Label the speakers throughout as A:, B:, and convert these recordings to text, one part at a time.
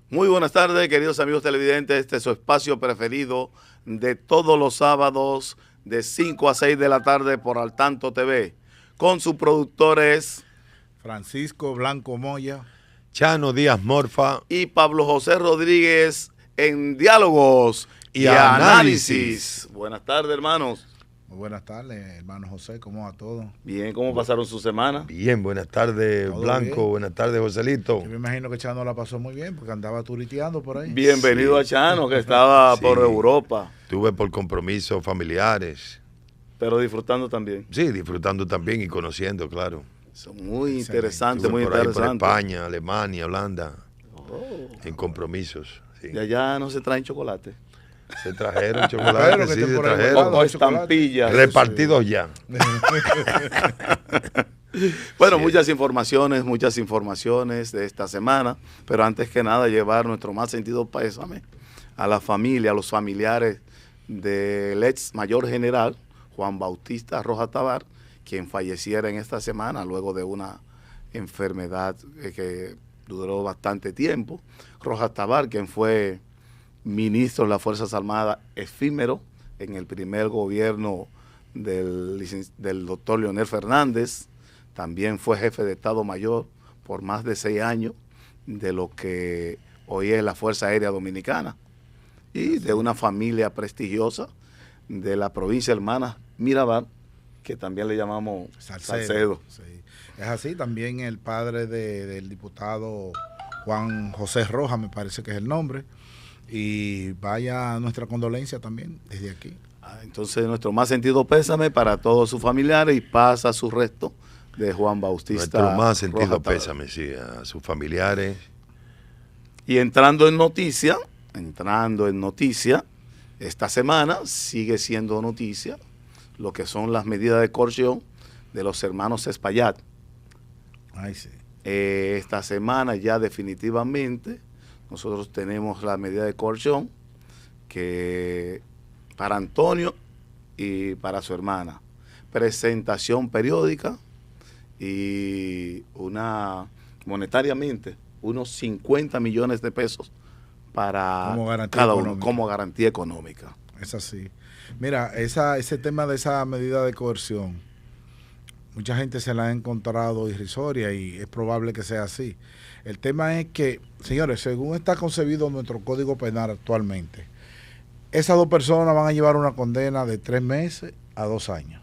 A: Muy buenas tardes, queridos amigos televidentes. Este es su espacio preferido de todos los sábados de 5 a 6 de la tarde por Al Tanto TV, con sus productores
B: Francisco Blanco Moya,
C: Chano Díaz Morfa
A: y Pablo José Rodríguez en Diálogos y Análisis. Buenas tardes, hermanos.
B: Muy buenas tardes, hermano José, ¿cómo va todo?
A: Bien, ¿cómo pasaron su semana?
C: Bien, buenas tardes Blanco,
B: bien.
C: Buenas tardes Joselito.
B: Yo me imagino que Chano la pasó muy bien porque andaba turiteando por ahí.
A: Bienvenido
C: Sí.
A: a Chano, que estaba
C: Sí.
A: por Europa,
C: Tuve por compromisos familiares.
A: pero disfrutando también.
C: Sí, disfrutando también y conociendo, claro.
A: Son muy
B: Excelente.
A: interesantes,
C: Estuve
A: muy
C: por ahí, por
A: interesantes.
C: España, Alemania, Holanda,
A: Oh.
C: en compromisos. Sí.
A: De allá no se traen chocolate.
C: Se trajeron
B: Claro
C: chocolate,
B: que
C: sí,
B: estén
C: se
B: por ahí
A: O,
C: trajeron.
B: guardados.
A: estampillas.
C: Repartidos ya.
A: Bueno,
C: Sí.
A: muchas informaciones de esta semana, pero antes que nada llevar nuestro más sentido pésame a la familia, a los familiares del ex mayor general Juan Bautista Rojas Tabar, quien falleciera en esta semana luego de una enfermedad que duró bastante tiempo. Rojas Tabar, quien fue ministro de las Fuerzas Armadas efímero en el primer gobierno del doctor Leonel Fernández. También fue jefe de Estado Mayor por más de 6 años de lo que hoy es la Fuerza Aérea Dominicana, y de una familia prestigiosa de la provincia hermana Mirabal, que también le llamamos Salcedo.
B: Sí. Es así, también el padre del diputado Juan José Rojas, me parece que es el nombre, y vaya nuestra condolencia también desde aquí.
A: Entonces nuestro más sentido pésame para todos sus familiares y pasa su resto de Juan Bautista
C: Nuestro más sentido
A: Rojas Tabar.
C: pésame, sí, a sus familiares.
A: Y entrando en noticia, esta semana sigue siendo noticia lo que son las medidas de coerción de los hermanos Espaillat.
B: Ay, sí.
A: Esta semana ya definitivamente nosotros tenemos la medida de coerción que para Antonio y para su hermana, presentación periódica y monetariamente unos 50 millones de pesos para
B: Como garantía
A: cada uno
B: económica.
A: como garantía económica.
B: Es así. Mira, ese tema de esa medida de coerción, mucha gente se la ha encontrado irrisoria y es probable que sea así. El tema es que, señores, según está concebido nuestro Código Penal actualmente, esas dos personas van a llevar una condena de 3 meses a 2 años,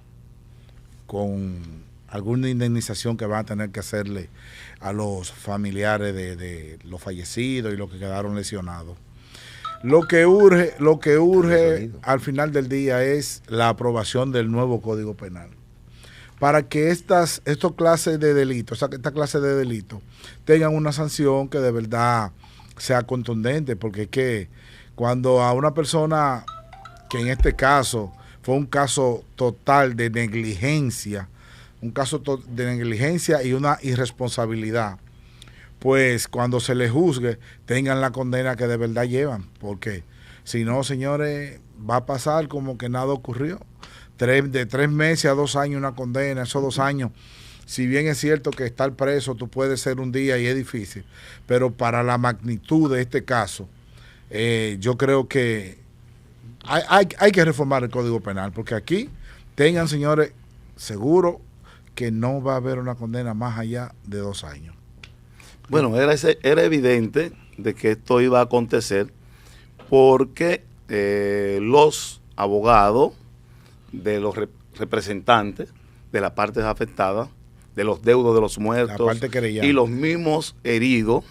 B: con alguna indemnización que van a tener que hacerle a los familiares de los fallecidos y los que quedaron lesionados. Lo que urge al final del día es la aprobación del nuevo Código Penal, para que esta clase de delitos tengan una sanción que de verdad sea contundente, porque es que cuando a una persona, que en este caso fue un caso total de negligencia, y una irresponsabilidad, pues cuando se les juzgue tengan la condena que de verdad llevan, porque si no, señores, va a pasar como que nada ocurrió. De 3 meses a 2 años una condena, esos 2 años, si bien es cierto que estar preso tú puedes ser un día y es difícil, pero para la magnitud de este caso, yo creo que hay que reformar el Código Penal, porque aquí tengan, señores, seguro que no va a haber una condena más allá de 2 años.
A: Bueno, era evidente de que esto iba a acontecer porque los abogados de los representantes de las partes afectadas, de los deudos de los muertos
B: La parte querellante.
A: y los mismos heridos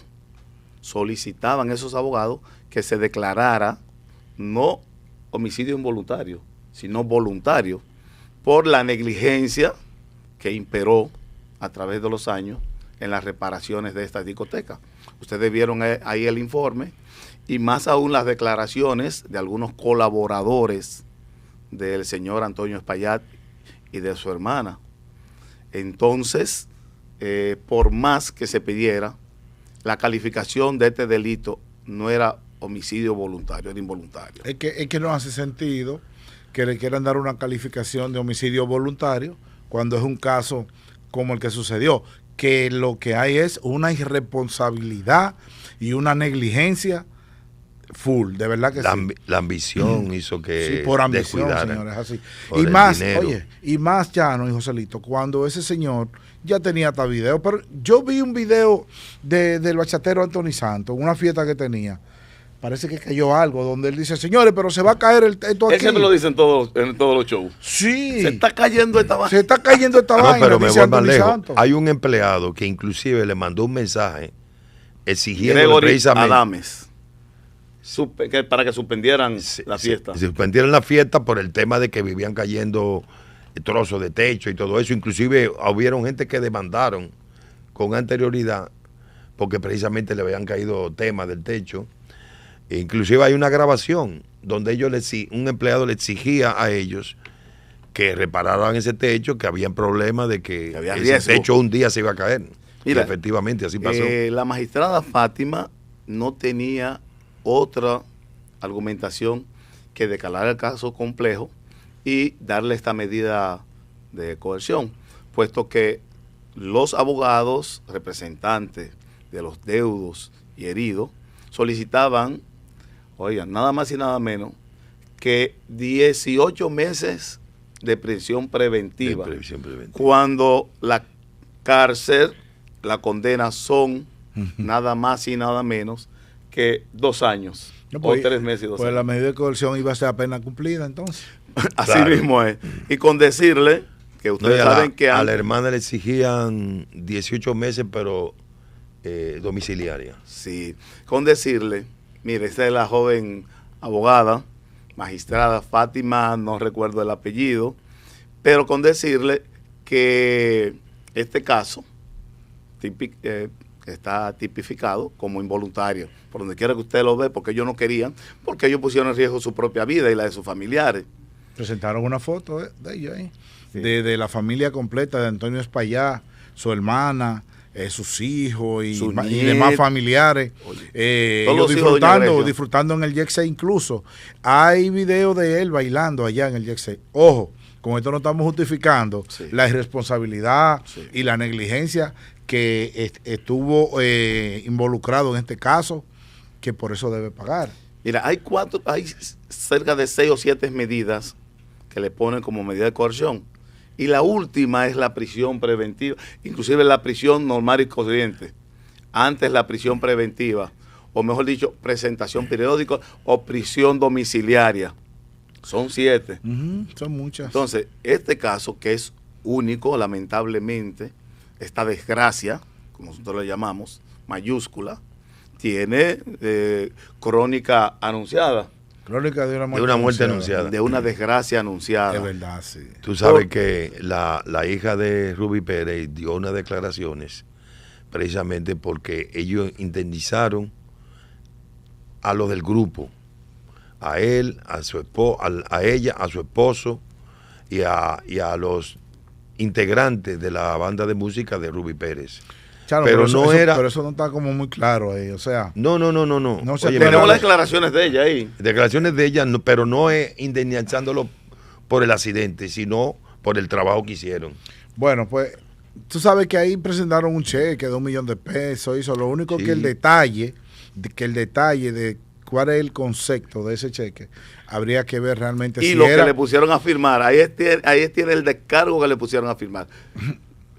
A: solicitaban a esos abogados que se declarara no homicidio involuntario, sino voluntario, por la negligencia que imperó a través de los años en las reparaciones de esta discoteca. Ustedes vieron ahí el informe y más aún las declaraciones de algunos colaboradores del señor Antonio Espaillat y de su hermana. Entonces, por más que se pidiera, la calificación de este delito no era homicidio voluntario, era involuntario.
B: Es que no hace sentido que le quieran dar una calificación de homicidio voluntario cuando es un caso como el que sucedió, que lo que hay es una irresponsabilidad y una negligencia full, de verdad que sí.
C: La ambición hizo que
B: Sí, por ambición,
C: descuidaran
B: señores, así.
C: por
B: Y
C: el
B: más,
C: dinero.
B: oye, y más ya, ¿no, Joselito? Cuando ese señor ya tenía hasta video, pero yo vi un video del bachatero Anthony Santos, una fiesta que tenía. Parece que cayó algo, donde él dice, señores, pero se va a caer esto aquí.
A: Él siempre lo dice en todos los shows.
B: Sí.
A: Se está cayendo esta vaina.
B: Se está cayendo esta
C: No,
B: vaina,
C: pero me
B: dice
C: voy más
B: Anthony
C: lejos.
B: Santos.
C: Hay un empleado que inclusive le mandó un mensaje exigiendo
A: Gregory
C: precisamente
A: Adames. Para que suspendieran la fiesta.
C: Se suspendieron la fiesta por el tema de que vivían cayendo trozos de techo y todo eso. Inclusive hubieron gente que demandaron con anterioridad porque precisamente le habían caído temas del techo. E inclusive hay una grabación donde un empleado le exigía a ellos que repararan ese techo, que habían problemas de que
A: había
C: ese
A: riesgo.
C: techo un día se iba a caer.
A: Mira,
C: y efectivamente así pasó.
A: La magistrada Fátima no tenía otra argumentación que decalar el caso complejo y darle esta medida de coerción, puesto que los abogados representantes de los deudos y heridos solicitaban, oigan, nada más y nada menos que 18 meses de prisión preventiva, cuando la cárcel, la condena son nada más y nada menos que 2 años,
B: No, pues,
A: o 3 meses y 2
B: pues
A: años.
B: la medida de coerción iba a ser apenas cumplida entonces.
A: Así
C: Claro.
A: mismo es. Y con decirle que
C: No,
A: ustedes
C: y
A: saben que
C: a la
A: antes,
C: hermana le exigían 18 meses, pero domiciliaria.
A: sí, con decirle, mire, esta es la joven abogada, magistrada Fátima, no recuerdo el apellido, pero con decirle que este caso está tipificado como involuntario, por donde quiera que usted lo ve, porque ellos no querían, porque ellos pusieron en riesgo su propia vida y la de sus familiares.
B: Presentaron una foto de ellos ahí,
A: Sí.
B: de la familia completa, de Antonio Espaillá, su hermana, sus hijos y,
A: Su
B: y
A: nieto.
B: demás familiares,
A: Oye, todos
B: ellos
A: los hijos de Doña Grecia.
B: disfrutando en el Jersey. Incluso hay video de él bailando allá en el Jersey. Ojo, con esto no estamos justificando
A: Sí.
B: la irresponsabilidad
A: Sí.
B: y la negligencia que estuvo involucrado en este caso, que por eso debe pagar.
A: Mira, hay cerca de 6 o 7 medidas que le ponen como medida de coerción. Y la última es la prisión preventiva, inclusive la prisión normal y corriente. Antes la prisión preventiva, o mejor dicho, presentación periódica o prisión domiciliaria. Son 7.
B: Son muchas.
A: Entonces, este caso que es único, lamentablemente, esta desgracia, como nosotros le llamamos, mayúscula, tiene crónica anunciada,
B: Crónica de una
C: muerte anunciada.
A: de una desgracia anunciada.
B: Es verdad, sí.
C: Tú sabes que la hija de Ruby Pérez dio unas declaraciones precisamente porque ellos indemnizaron a los del grupo, a él, a su a ella, a su esposo y a los integrantes de la banda de música de Ruby Pérez.
B: Charo,
C: Pero
B: eso,
C: no era-
B: pero eso no está como muy claro ahí, o sea,
C: No.
B: No se
C: Oye,
B: Pero
A: Tenemos
B: la-
A: las declaraciones de ella ahí.
C: declaraciones de ella, pero no es indemnizándolo por el accidente, sino por el trabajo que hicieron.
B: bueno, pues tú sabes que ahí presentaron un cheque de $1 millón de pesos, hizo lo único
C: Sí.
B: que el detalle de cuál es el concepto de ese cheque, habría que ver realmente
A: Y
B: si
A: lo
B: era,
A: que le pusieron a firmar, ahí tiene el descargo que le pusieron a firmar.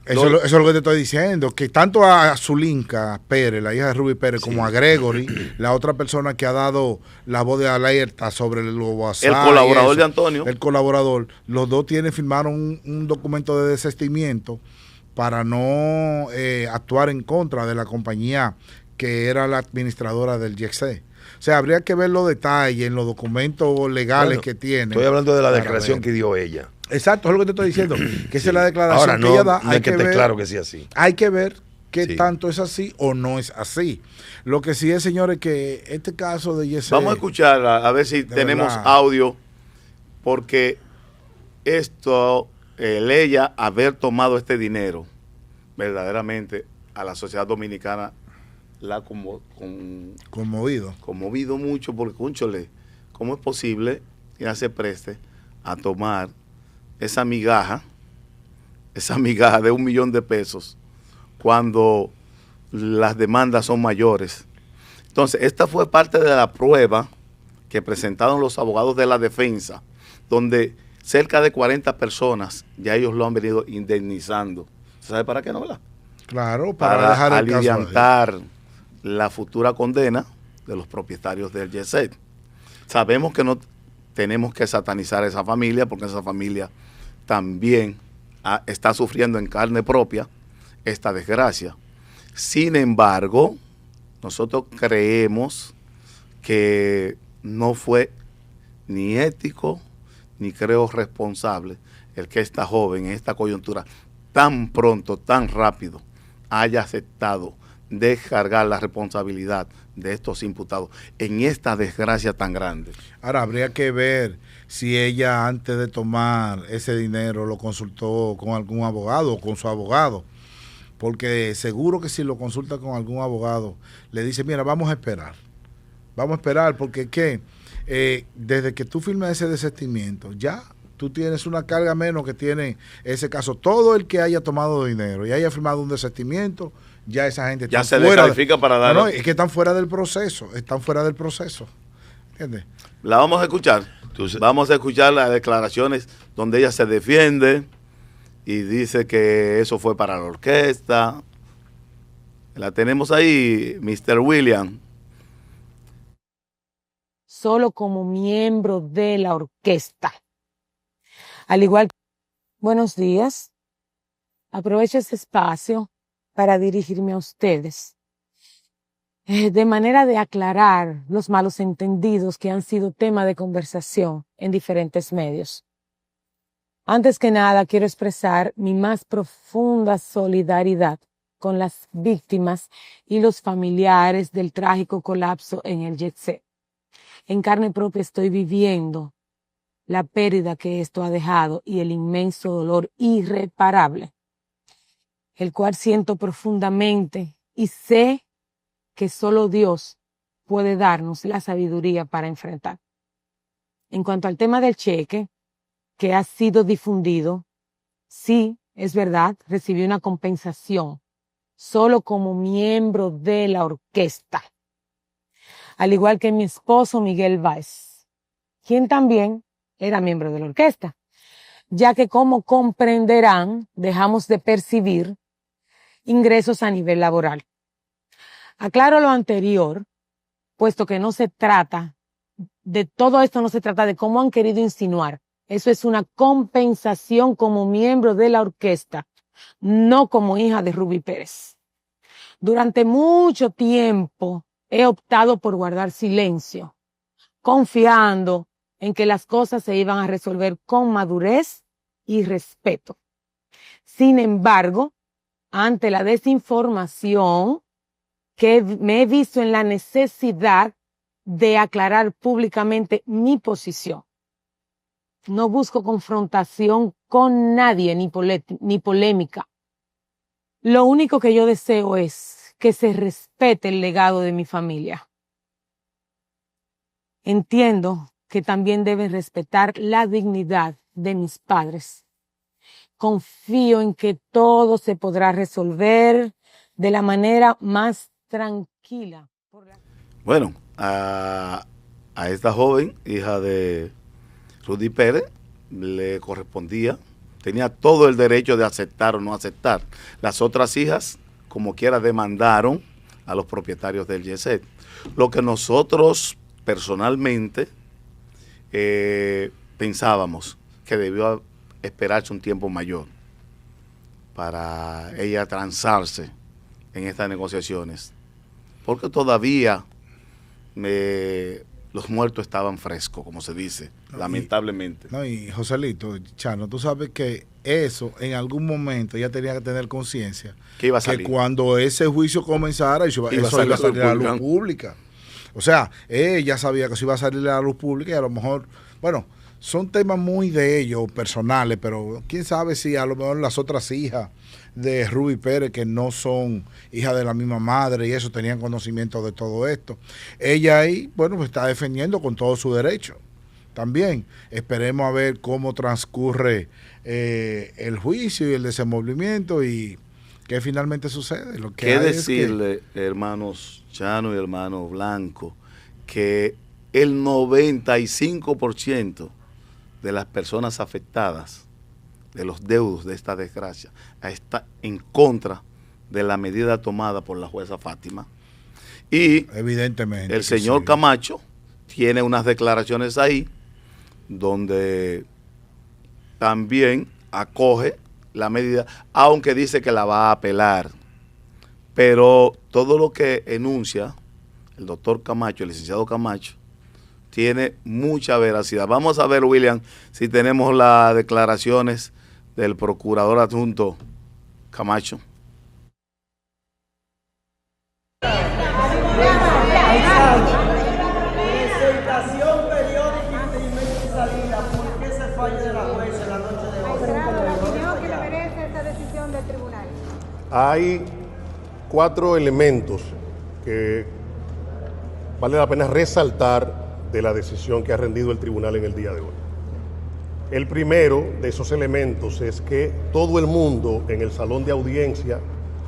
B: eso es lo que te estoy diciendo, que tanto a Zulinka Pérez, la hija de Ruby Pérez,
C: Sí.
B: como a Gregory, la otra persona que ha dado la voz de alerta sobre el WhatsApp,
A: El colaborador de Antonio.
B: el colaborador, los dos firmaron un documento de desistimiento para no actuar en contra de la compañía que era la administradora del YEXE. O sea, habría que ver los detalles en los documentos legales
C: Bueno,
B: que tiene.
C: Estoy hablando de la
B: para
C: declaración
B: ver.
C: que dio ella.
B: Exacto, es lo que te estoy diciendo, que esa es la
C: Sí.
B: declaración
C: Ahora,
B: que ella da.
C: no es que esté claro que sea así.
B: Hay que ver qué
C: Sí.
B: tanto es así o no es así. Lo que sí es, señores, que este caso de YESE...
A: Vamos a escuchar a ver si tenemos
B: verdad.
A: audio, porque esto, ella haber tomado este dinero, verdaderamente a la sociedad dominicana la ha
B: Conmovido.
A: conmovido mucho, porque, cónchole, ¿cómo es posible que ella se preste a tomar esa migaja de $1 millón de pesos cuando las demandas son mayores. Entonces, esta fue parte de la prueba que presentaron los abogados de la defensa, donde cerca de 40 personas ya ellos lo han venido indemnizando. ¿Sabe para qué no, verdad?
B: Claro,
A: Para
B: dejar el caso
A: aliviantar la futura condena de los propietarios del Jet. Sabemos que no tenemos que satanizar a esa familia, porque esa familia también está sufriendo en carne propia esta desgracia. Sin embargo, nosotros creemos que no fue ni ético, ni creo responsable el que esta joven en esta coyuntura tan pronto, tan rápido, haya aceptado descargar la responsabilidad de estos imputados en esta desgracia tan grande.
B: Ahora, habría que ver si ella antes de tomar ese dinero lo consultó con algún abogado o con su abogado, porque seguro que si lo consulta con algún abogado, le dice, mira, vamos a esperar, porque ¿qué? Desde que tú firmes ese desistimiento, ya tú tienes una carga menos que tiene ese caso. Todo el que haya tomado dinero y haya firmado un desistimiento, ya esa gente
A: ya se descalifica para dar.
B: No, es que están fuera del proceso, ¿entiendes?
A: La vamos a escuchar. Vamos a escuchar las declaraciones donde ella se defiende y dice que eso fue para la orquesta. La tenemos ahí, Mr. William.
D: Solo como miembro de la orquesta. Al igual que... Buenos días. Aprovecho este espacio para dirigirme a ustedes, de manera de aclarar los malos entendidos que han sido tema de conversación en diferentes medios. Antes que nada, quiero expresar mi más profunda solidaridad con las víctimas y los familiares del trágico colapso en el Jet Set. En carne propia estoy viviendo la pérdida que esto ha dejado y el inmenso dolor irreparable, el cual siento profundamente y sé que solo Dios puede darnos la sabiduría para enfrentar. En cuanto al tema del cheque que ha sido difundido, sí, es verdad, recibí una compensación solo como miembro de la orquesta, al igual que mi esposo Miguel Báez, quien también era miembro de la orquesta, ya que como comprenderán, dejamos de percibir ingresos a nivel laboral. Aclaro lo anterior, puesto que no se trata de todo esto, no se trata de cómo han querido insinuar. Eso es una compensación como miembro de la orquesta, no como hija de Rubí Pérez. Durante mucho tiempo he optado por guardar silencio, confiando en que las cosas se iban a resolver con madurez y respeto. Sin embargo, ante la desinformación, que me he visto en la necesidad de aclarar públicamente mi posición. No busco confrontación con nadie ni polémica. Lo único que yo deseo es que se respete el legado de mi familia. Entiendo que también deben respetar la dignidad de mis padres. Confío en que todo se podrá resolver de la manera más tranquila.
A: Bueno, a esta joven, hija de Rudy Pérez, le correspondía, tenía todo el derecho de aceptar o no aceptar. Las otras hijas, como quiera, demandaron a los propietarios del Jet. Lo que nosotros personalmente pensábamos que debió esperarse un tiempo mayor para ella transarse en estas negociaciones, porque todavía los muertos estaban frescos, como se dice, lamentablemente.
B: Y Joselito, Chano, tú sabes que eso en algún momento ella tenía que tener conciencia
A: que iba a salir,
B: que cuando ese juicio comenzara, eso iba a salir a la luz pública. O sea, ella sabía que eso iba a salir a la luz pública y a lo mejor, bueno, son temas muy de ellos, personales, pero quién sabe si a lo mejor las otras hijas de Rubí Pérez, que no son hijas de la misma madre y eso, tenían conocimiento de todo esto. Ella ahí, bueno, pues está defendiendo con todo su derecho. También esperemos a ver cómo transcurre el juicio y el desenvolvimiento y ¿Qué finalmente sucede? Lo que
A: ¿Qué
B: hay
A: decirle, hermanos Chano y hermano Blanco, que el 95% de las personas afectadas, de los deudos de esta desgracia, está en contra de la medida tomada por la jueza Fátima? Y
B: evidentemente
A: el señor
B: sí.
A: Camacho tiene unas declaraciones ahí donde también acoge la medida, aunque dice que la va a apelar. Pero todo lo que enuncia el doctor Camacho, el licenciado Camacho, tiene mucha veracidad. Vamos a ver, William, si tenemos las declaraciones del procurador adjunto Camacho.
E: Presentación periódica y salida. ¿Por qué se falla de la jueza en la noche de hoy?
F: La opinión que le merece esta decisión del tribunal.
G: Hay 4 elementos que vale la pena resaltar de la decisión que ha rendido el tribunal en el día de hoy. El primero de esos elementos es que todo el mundo en el salón de audiencia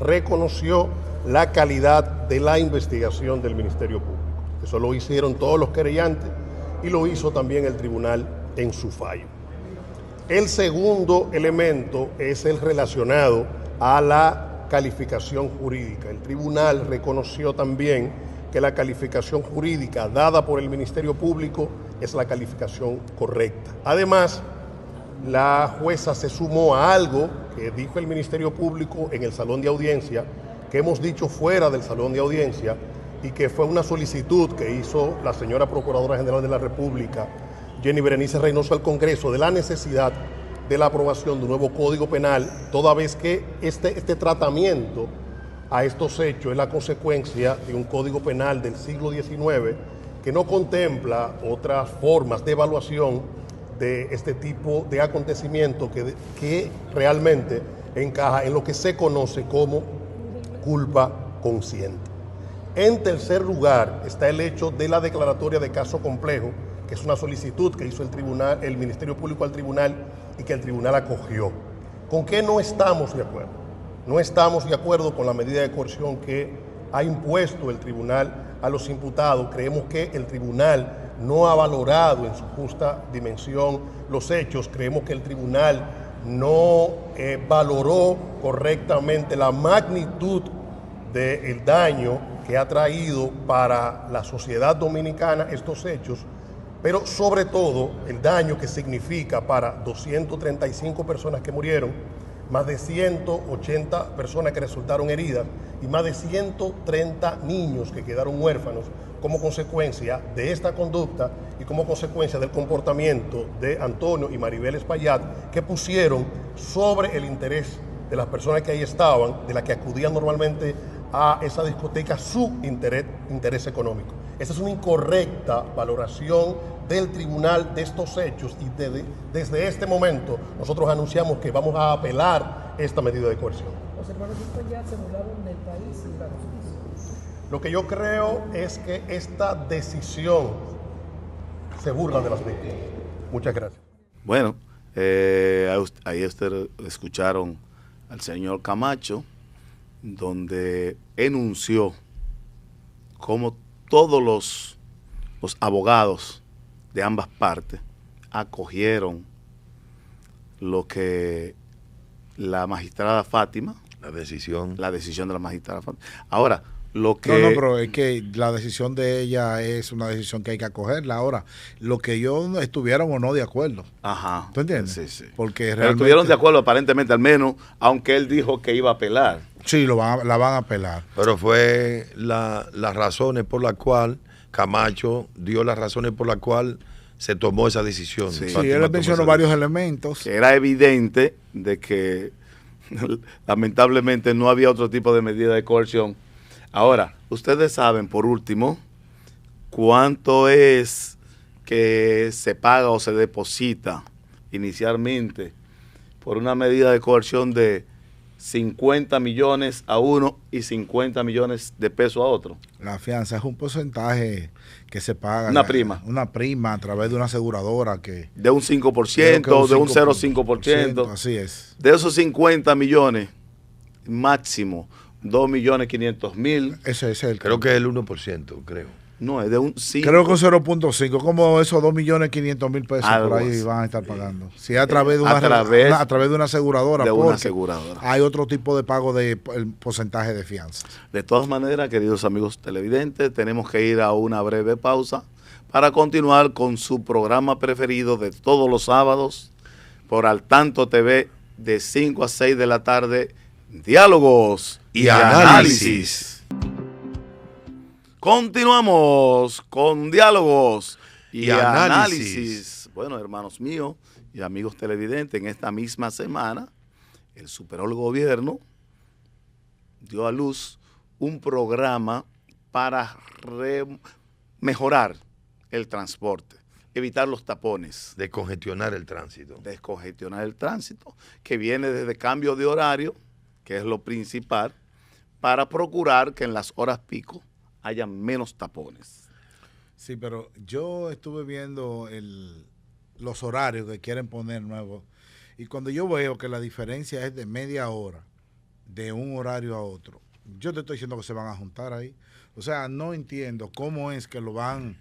G: reconoció la calidad de la investigación del Ministerio Público. Eso lo hicieron todos los querellantes y lo hizo también el tribunal en su fallo. El segundo elemento es el relacionado a la calificación jurídica. El tribunal reconoció también que la calificación jurídica dada por el Ministerio Público es la calificación correcta. Además, la jueza se sumó a algo que dijo el Ministerio Público en el salón de audiencia, que hemos dicho fuera del salón de audiencia, y que fue una solicitud que hizo la señora Procuradora General de la República, Jenny Berenice Reynoso, al Congreso, de la necesidad de la aprobación de un nuevo Código Penal, toda vez que este tratamiento a estos hechos es la consecuencia de un Código Penal del siglo XIX que no contempla otras formas de evaluación de este tipo de acontecimiento que realmente encaja en lo que se conoce como culpa consciente. En tercer lugar está el hecho de la declaratoria de caso complejo, que es una solicitud que hizo el Ministerio Público al tribunal y que el tribunal acogió. ¿Con qué no estamos de acuerdo? No estamos de acuerdo con la medida de coerción que ha impuesto el tribunal a los imputados. Creemos que el tribunal no ha valorado en su justa dimensión los hechos. Creemos que el tribunal no valoró correctamente la magnitud del daño que ha traído para la sociedad dominicana estos hechos, pero sobre todo el daño que significa para 235 personas que murieron, más de 180 personas que resultaron heridas y más de 130 niños que quedaron huérfanos como consecuencia de esta conducta y como consecuencia del comportamiento de Antonio y Maribel Espaillat, que pusieron sobre el interés de las personas que ahí estaban, de las que acudían normalmente a esa discoteca, su interés económico. Esa es una incorrecta valoración del tribunal de estos hechos y desde este momento nosotros anunciamos que vamos a apelar esta medida de coerción.
E: Los hermanos ya se mudaron del país y la justicia.
G: Lo que yo creo es que esta decisión se burla de las víctimas. Muchas gracias.
A: Bueno, ahí ustedes escucharon al señor Camacho, donde enunció cómo todos los abogados de ambas partes acogieron lo que la magistrada Fátima,
C: La decisión
A: de la magistrada Fátima. Ahora, lo que...
B: No, pero es que la decisión de ella es una decisión que hay que acogerla. Ahora, lo que ellos estuvieron o no de acuerdo.
A: Ajá.
B: ¿Tú entiendes?
A: Sí, sí.
B: Porque
A: Pero
B: realmente,
A: estuvieron de acuerdo aparentemente, al menos, aunque él dijo que iba a apelar.
B: Sí, la van a apelar.
C: Pero fue las razones por las cuales Camacho dio las razones por las cuales se tomó esa decisión.
A: Sí,
B: Sí, él mencionó varios elementos.
A: Que era evidente de que lamentablemente no había otro tipo de medida de coerción. Ahora, ustedes saben, por último, cuánto es que se paga o se deposita inicialmente por una medida de coerción de 50 millones a uno y 50 millones de pesos a otro.
B: La fianza es un porcentaje que se paga.
A: Una prima.
B: Una prima a través de una aseguradora que...
A: De un 5%, de un 0,5%.
B: Así es.
A: De esos 50 millones, máximo 2.500.000.
B: Ese es el
C: Creo que es el 1%, creo.
A: No, es de un 5.
B: Creo que 0.5, como esos 2.500.000 pesos
A: Algo
B: por ahí
A: así.
B: van a estar pagando. Si es a través de una,
A: a través
B: de una aseguradora,
A: de una
B: porque
A: aseguradora.
B: hay otro tipo de pago de el porcentaje de fianza.
A: De todas maneras, queridos amigos televidentes, tenemos que ir a una breve pausa para continuar con su programa preferido de todos los sábados por Al Tanto TV de 5 a 6 de la tarde, Diálogos
C: Y Análisis.
A: Continuamos con Diálogos y
C: Y Análisis.
A: Análisis. Bueno, hermanos míos y amigos televidentes, en esta misma semana, el superó el gobierno dio a luz un programa para mejorar el transporte, evitar los tapones,
C: Descongestionar el tránsito.
A: descongestionar el tránsito, que viene desde cambio de horario, que es lo principal, para procurar que en las horas pico haya menos tapones.
B: Sí, pero yo estuve viendo los horarios que quieren poner nuevos y cuando yo veo que la diferencia es de media hora de un horario a otro, yo te estoy diciendo que se van a juntar ahí. O sea, no entiendo cómo es que lo van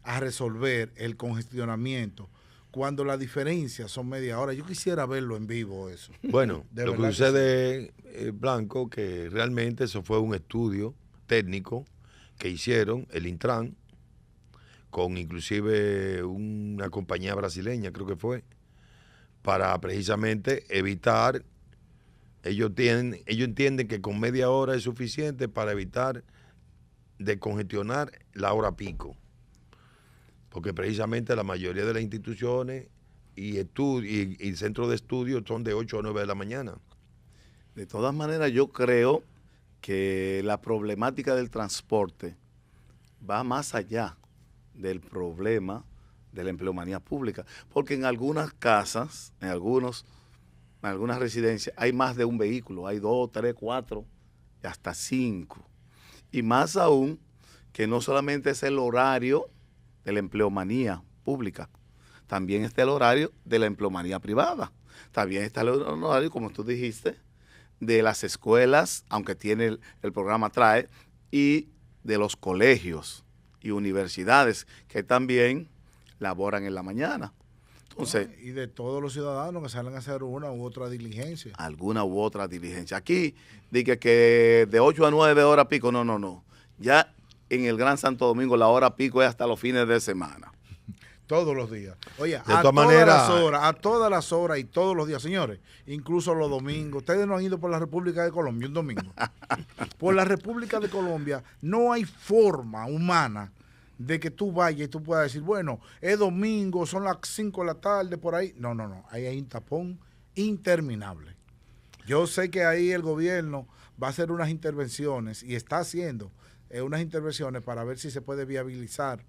B: a resolver el congestionamiento cuando la diferencia son media hora. Yo quisiera verlo en vivo eso.
C: Bueno,
B: De
C: lo que
B: verdad que
C: sucede, Blanco, que realmente eso fue un estudio técnico que hicieron el Intran con inclusive una compañía brasileña, creo que fue, para precisamente evitar, ellos entienden que con media hora es suficiente para evitar descongestionar la hora pico, porque precisamente la mayoría de las instituciones y centros de estudio son de 8 a 9 de la mañana.
A: De todas maneras, yo creo que la problemática del transporte va más allá del problema de la empleomanía pública, porque en algunas casas, en algunas residencias, hay más de un vehículo, hay 2, 3, 4, y hasta 5. Y más aún, que no solamente es el horario de la empleomanía pública, también está el horario de la empleomanía privada, también está el horario, como tú dijiste, de las escuelas, aunque tiene el programa TRAE, y de los colegios y universidades que también laboran en la mañana. Entonces,
B: y de todos los ciudadanos que salen a hacer una u otra diligencia.
A: alguna u otra diligencia. Aquí, dije que de 8 a 9 horas pico, no. Ya en el Gran Santo Domingo la hora pico es hasta los fines de semana.
B: Todos los días. Oye, a
C: todas
B: todas
C: maneras,
B: las horas y todos los días, señores, incluso los domingos. Ustedes no han ido por la República de Colombia un domingo. Por la República de Colombia no hay forma humana de que tú vayas y tú puedas decir, bueno, es domingo, son las 5 de la tarde, por ahí. No. Ahí hay un tapón interminable. Yo sé que ahí el gobierno va a hacer unas intervenciones y está haciendo unas intervenciones para ver si se puede viabilizar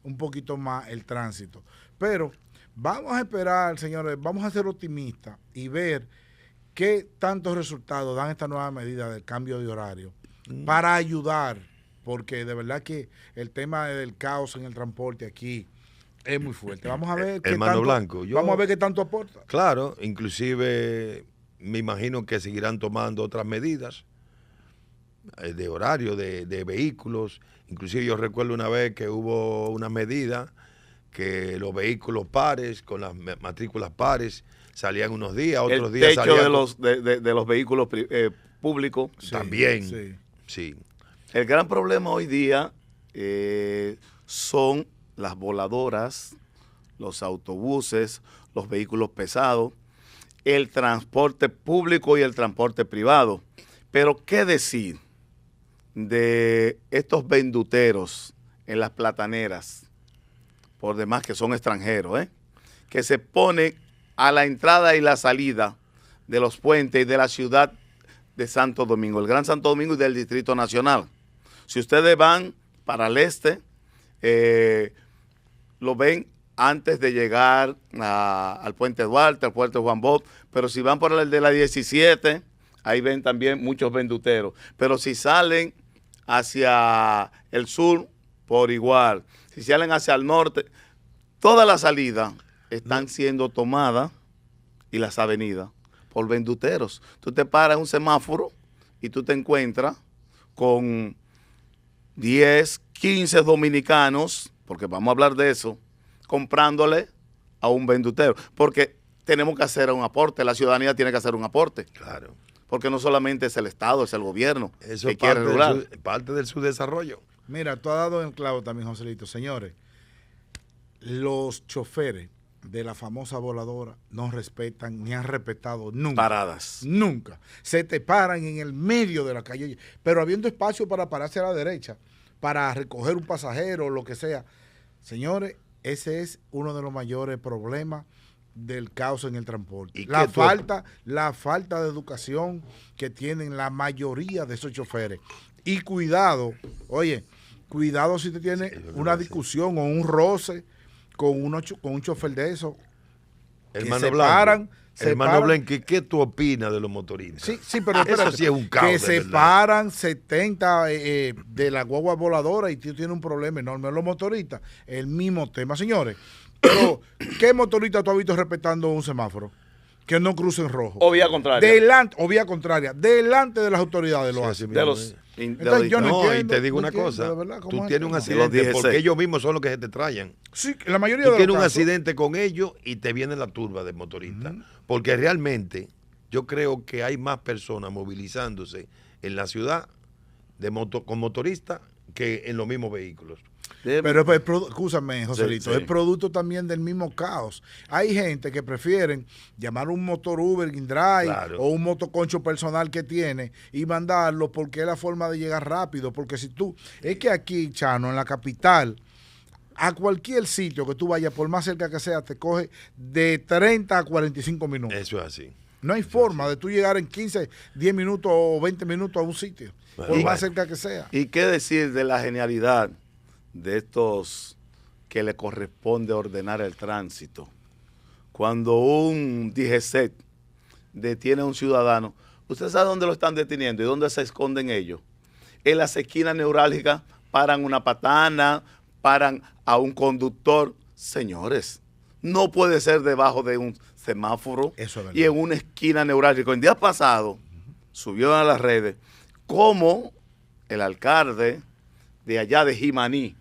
B: un poquito más el tránsito. Pero vamos a esperar, señores, vamos a ser optimistas y ver qué tantos resultados dan esta nueva medida del cambio de horario para ayudar, porque de verdad que el tema del caos en el transporte aquí es muy fuerte. Vamos a ver qué
C: Hermano
B: tanto,
C: Blanco,
B: vamos a ver qué tanto aporta.
C: Claro, inclusive me imagino que seguirán tomando otras medidas de horario, de vehículos. Inclusive yo recuerdo una vez que hubo una medida que los vehículos pares, con las matrículas pares, salían unos días, otros días
A: techo
C: salían
A: de los vehículos públicos.
B: Sí,
C: también.
B: sí.
A: El gran problema hoy día son las voladoras, los autobuses, los vehículos pesados, el transporte público y el transporte privado. Pero, ¿qué decir de estos venduteros en las plataneras, por demás que son extranjeros, que se ponen a la entrada y la salida de los puentes y de la ciudad de Santo Domingo, el Gran Santo Domingo y del Distrito Nacional? Si ustedes van para el este, lo ven antes de llegar al Puente Duarte, al Puente Juan Bosch, pero si van por el de la 17, ahí ven también muchos venduteros. Pero si salen hacia el sur, por igual. Si salen hacia el norte, todas las salidas están siendo tomadas y las avenidas por venduteros. Tú te paras en un semáforo y tú te encuentras con 10, 15 dominicanos, porque vamos a hablar de eso, comprándole a un vendutero, porque tenemos que hacer un aporte, la ciudadanía tiene que hacer un aporte.
C: Claro.
A: Porque no solamente es el Estado, es el gobierno
C: Eso
A: que
C: es
A: quiere regular.
C: parte de su desarrollo.
B: Mira, tú has dado en el clavo también, Joselito. Señores, los choferes de la famosa voladora no respetan ni han respetado nunca.
A: Paradas.
B: Nunca. Se te paran en el medio de la calle, pero habiendo espacio para pararse a la derecha, para recoger un pasajero o lo que sea. Señores, ese es uno de los mayores problemas del caos en el transporte. La falta de educación que tienen la mayoría de esos choferes. Y cuidado, oye, cuidado si te tiene una discusión o un roce con un chofer de eso.
C: Hermano Blanco, hermano Blanco, ¿qué tú opinas de los motoristas?
B: Sí, pero espérate,
C: eso sí es un caos.
B: Que se paran 70 de la guagua voladora y tú tienes un problema enorme. Los motoristas, el mismo tema. Señores, pero ¿qué motorista tú has visto respetando un semáforo? Que no cruce en rojo.
A: O vía contraria.
B: O vía contraria. Delante de las autoridades lo hacen.
C: Entonces, yo no entiendo, y te digo una cosa, tú tienes un accidente porque ellos mismos son los que se te traen.
B: Sí, la mayoría
C: tú
B: de los
C: tienes
B: casos.
C: Un accidente con ellos y te viene la turba de motoristas. Porque realmente yo creo que hay más personas movilizándose en la ciudad con motoristas que en los mismos vehículos.
B: Pero escúchame, Joselito, es producto también del mismo caos. Hay gente que prefieren llamar un motor Uber, InDrive o un motoconcho personal que tiene y mandarlo porque es la forma de llegar rápido. Porque si tú, es que aquí, Chano, en la capital, a cualquier sitio que tú vayas, por más cerca que sea, te coge de 30 a 45 minutos.
C: Eso es así.
B: No hay forma de tú llegar en 15, 10 minutos o 20 minutos a un sitio, por más cerca que sea.
A: ¿Y qué decir de la genialidad de estos que le corresponde ordenar el tránsito? Cuando un DGC detiene a un ciudadano, ¿usted sabe dónde lo están deteniendo y dónde se esconden ellos? En las esquinas neurálgicas paran una patana, paran a un conductor. Señores, no puede ser debajo de un semáforo y en una esquina neurálgica. El día pasado subió a las redes cómo el alcalde de allá de Jimaní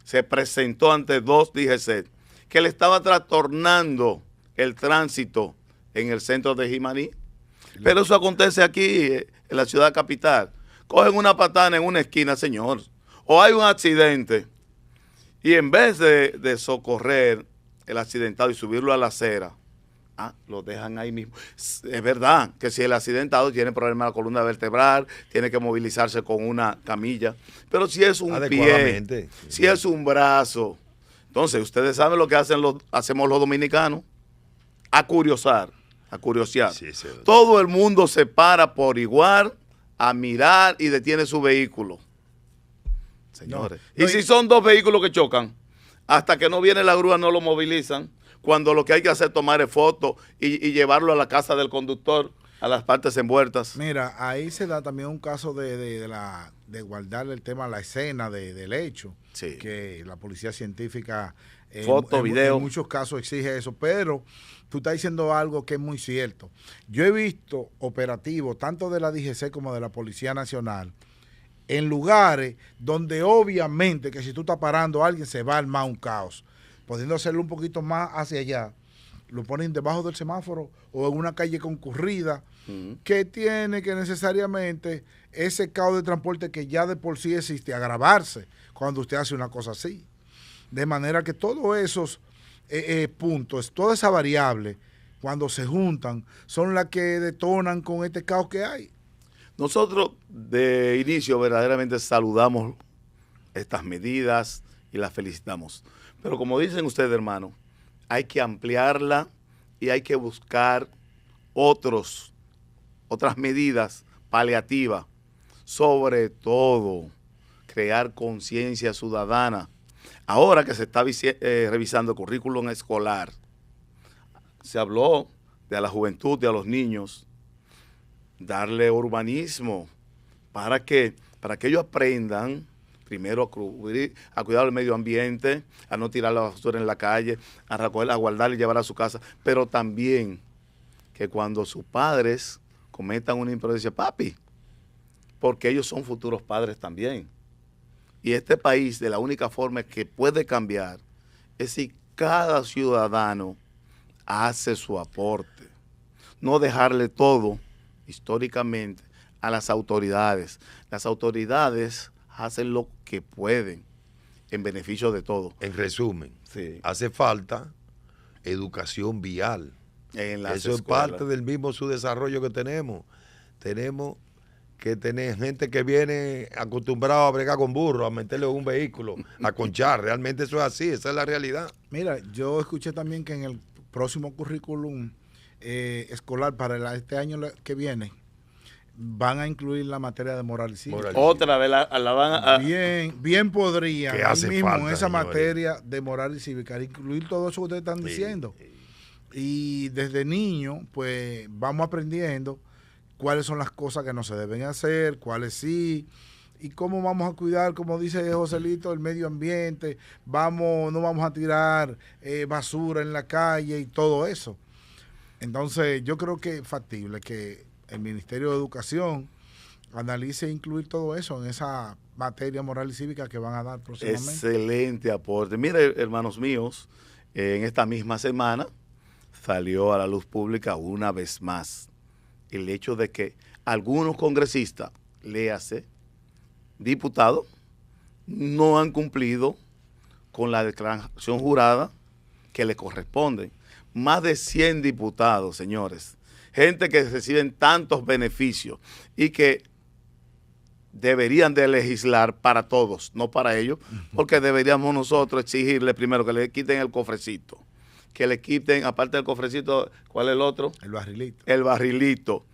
A: se presentó ante dos DGC que le estaba trastornando el tránsito en el centro de Jimaní. Pero eso acontece aquí en la ciudad capital. Cogen una patana en una esquina, señor. O hay un accidente y en vez de socorrer el accidentado y subirlo a la acera, lo dejan ahí mismo. Es verdad que si el accidentado tiene problemas de la columna vertebral, tiene que movilizarse con una camilla, pero si es un pie, si es un brazo, entonces ustedes saben lo que hacemos los dominicanos, a curiosear. Sí, todo el mundo se para por igual a mirar y detiene su vehículo. Señores, y si son dos vehículos que chocan, hasta que no viene la grúa no lo movilizan, cuando lo que hay que hacer es tomar fotos y llevarlo a la casa del conductor, a las partes envueltas.
B: Mira, ahí se da también un caso de guardar el tema a la escena del hecho, que la policía científica
A: foto, video.
B: En muchos casos exige eso, pero tú estás diciendo algo que es muy cierto. Yo he visto operativos, tanto de la DGC como de la Policía Nacional, en lugares donde obviamente que si tú estás parando a alguien se va a armar un caos. Pudiendo hacerlo un poquito más hacia allá, lo ponen debajo del semáforo o en una calle concurrida que tiene que necesariamente ese caos de transporte que ya de por sí existe agravarse cuando usted hace una cosa así. De manera que todos esos puntos, toda esa variable, cuando se juntan, son las que detonan con este caos que hay.
A: Nosotros de inicio verdaderamente saludamos estas medidas y las felicitamos. Pero como dicen ustedes, hermano, hay que ampliarla y hay que buscar otras medidas paliativas. Sobre todo, crear conciencia ciudadana. Ahora que se está revisando el currículum escolar, se habló de a la juventud, de a los niños, darle urbanismo para que ellos aprendan primero a cuidar el medio ambiente, a no tirar la basura en la calle, a recoger, a guardar y llevar a su casa, pero también que cuando sus padres cometan una imprudencia, papi, porque ellos son futuros padres también. Y este país, de la única forma que puede cambiar, es si cada ciudadano hace su aporte. No dejarle todo, históricamente, a las autoridades. Las autoridades hacen lo que pueden en beneficio de todo.
C: En resumen,
A: Sí.
C: hace falta educación vial.
A: En las
C: Eso es
A: escuelas.
C: parte del mismo subdesarrollo que tenemos. Tenemos que tener gente que viene acostumbrada a bregar con burro, a meterle un vehículo, a conchar. Realmente eso es así, esa es la realidad.
B: Mira, yo escuché también que en el próximo currículum escolar para este año que viene van a incluir la materia de moral y cívica.
C: Moral.
A: Otra vez la van a...
B: Bien podría
C: Que
B: ahí
C: hace
B: mismo
C: falta,
B: en esa
C: señores.
B: materia de moral y cívica incluir todo eso que ustedes están diciendo. Y desde niño, pues vamos aprendiendo cuáles son las cosas que no se deben hacer, cuáles sí, y cómo vamos a cuidar, como dice Joselito, el medio ambiente, no vamos a tirar basura en la calle y todo eso. Entonces, yo creo que es factible que el Ministerio de Educación analice incluir todo eso en esa materia moral y cívica que van a dar próximamente.
A: Excelente aporte. Mire, hermanos míos, en esta misma semana salió a la luz pública una vez más el hecho de que algunos congresistas, léase, diputados, no han cumplido con la declaración jurada que le corresponde. Más de 100 diputados, señores, gente que reciben tantos beneficios y que deberían de legislar para todos, no para ellos, porque deberíamos nosotros exigirle primero que le quiten el cofrecito, que le quiten, aparte del cofrecito, ¿cuál es el otro?
B: El barrilito.
A: El barrilito,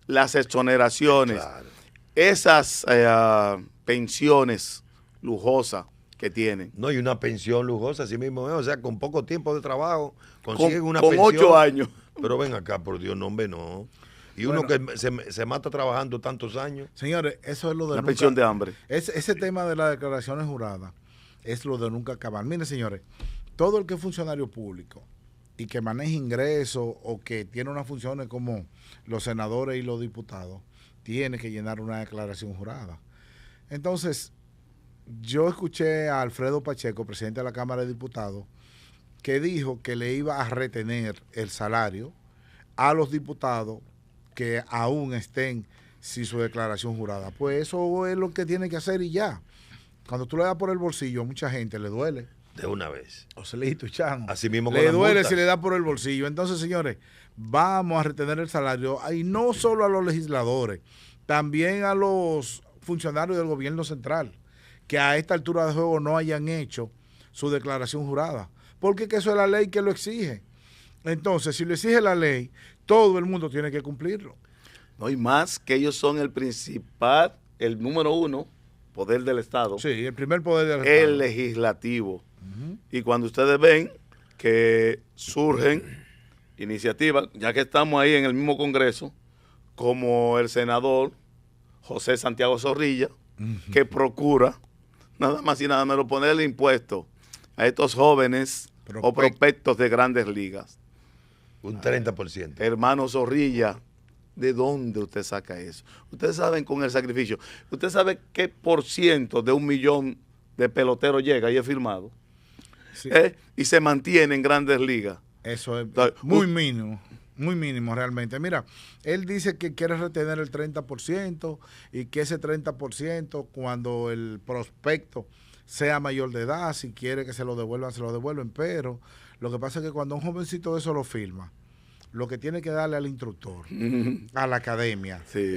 A: las exoneraciones,
C: Claro.
A: esas pensiones lujosas que tienen.
C: No, y una pensión lujosa, así mismo es. O sea, con poco tiempo de trabajo consiguen una
A: con
C: pensión.
A: 8 años.
C: Pero ven acá, por Dios, no, hombre, no. Y uno
B: Bueno.
C: que se mata trabajando tantos años.
B: Señores, eso es lo de
A: Una
B: nunca-
A: pensión de hambre.
B: Ese tema de las declaraciones juradas es lo de nunca acabar. Miren, señores, todo el que es funcionario público y que maneja ingresos o que tiene unas funciones como los senadores y los diputados, tiene que llenar una declaración jurada. Entonces, yo escuché a Alfredo Pacheco, presidente de la Cámara de Diputados, que dijo que le iba a retener el salario a los diputados que aún estén sin su declaración jurada. Pues eso es lo que tiene que hacer y ya. Cuando tú le das por el bolsillo, a mucha gente le duele.
C: De una vez.
B: Joselito, Chano.
C: Así mismo con
B: le
C: las
B: duele
C: multas.
B: si le da por el bolsillo. Entonces, señores, vamos a retener el salario. Y no solo a los legisladores, también a los funcionarios del gobierno central, que a esta altura de juego no hayan hecho su declaración jurada. Porque que eso es la ley que lo exige. Entonces, si lo exige la ley, todo el mundo tiene que cumplirlo.
A: No hay más que ellos son el principal, el número 1 poder del Estado,
B: Sí, el primer poder del
A: el
B: Estado.
A: legislativo. Y cuando ustedes ven que surgen iniciativas, ya que estamos ahí en el mismo Congreso, como el senador José Santiago Zorrilla, que procura nada más y nada menos poner el impuesto a estos jóvenes o prospectos de grandes ligas.
C: Un 30%.
A: Hermano Zorrilla, ¿de dónde usted saca eso? Ustedes saben con el sacrificio. ¿Usted sabe qué por ciento de 1 millón de peloteros llega y es firmado?
B: Sí.
A: Y se mantiene en grandes ligas.
B: Eso es
A: Entonces,
B: muy mínimo realmente. Mira, él dice que quiere retener el 30% y que ese 30% cuando el prospecto sea mayor de edad, si quiere que se lo devuelven, pero lo que pasa es que cuando un jovencito de eso lo firma, lo que tiene que darle al instructor, a la academia,
A: Sí.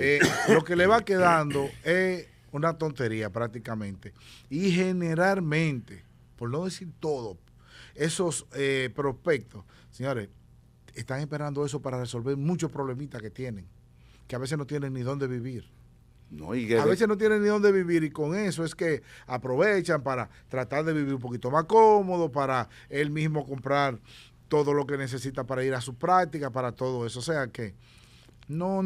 B: lo que le va quedando es una tontería prácticamente. Y generalmente, por no decir todo, esos prospectos, señores, están esperando eso para resolver muchos problemitas que tienen, que a veces no tienen ni dónde vivir.
A: No, y que
B: A veces no tienen ni dónde vivir y con eso es que aprovechan para tratar de vivir un poquito más cómodo, para él mismo comprar todo lo que necesita para ir a su práctica, para todo eso. O sea que yo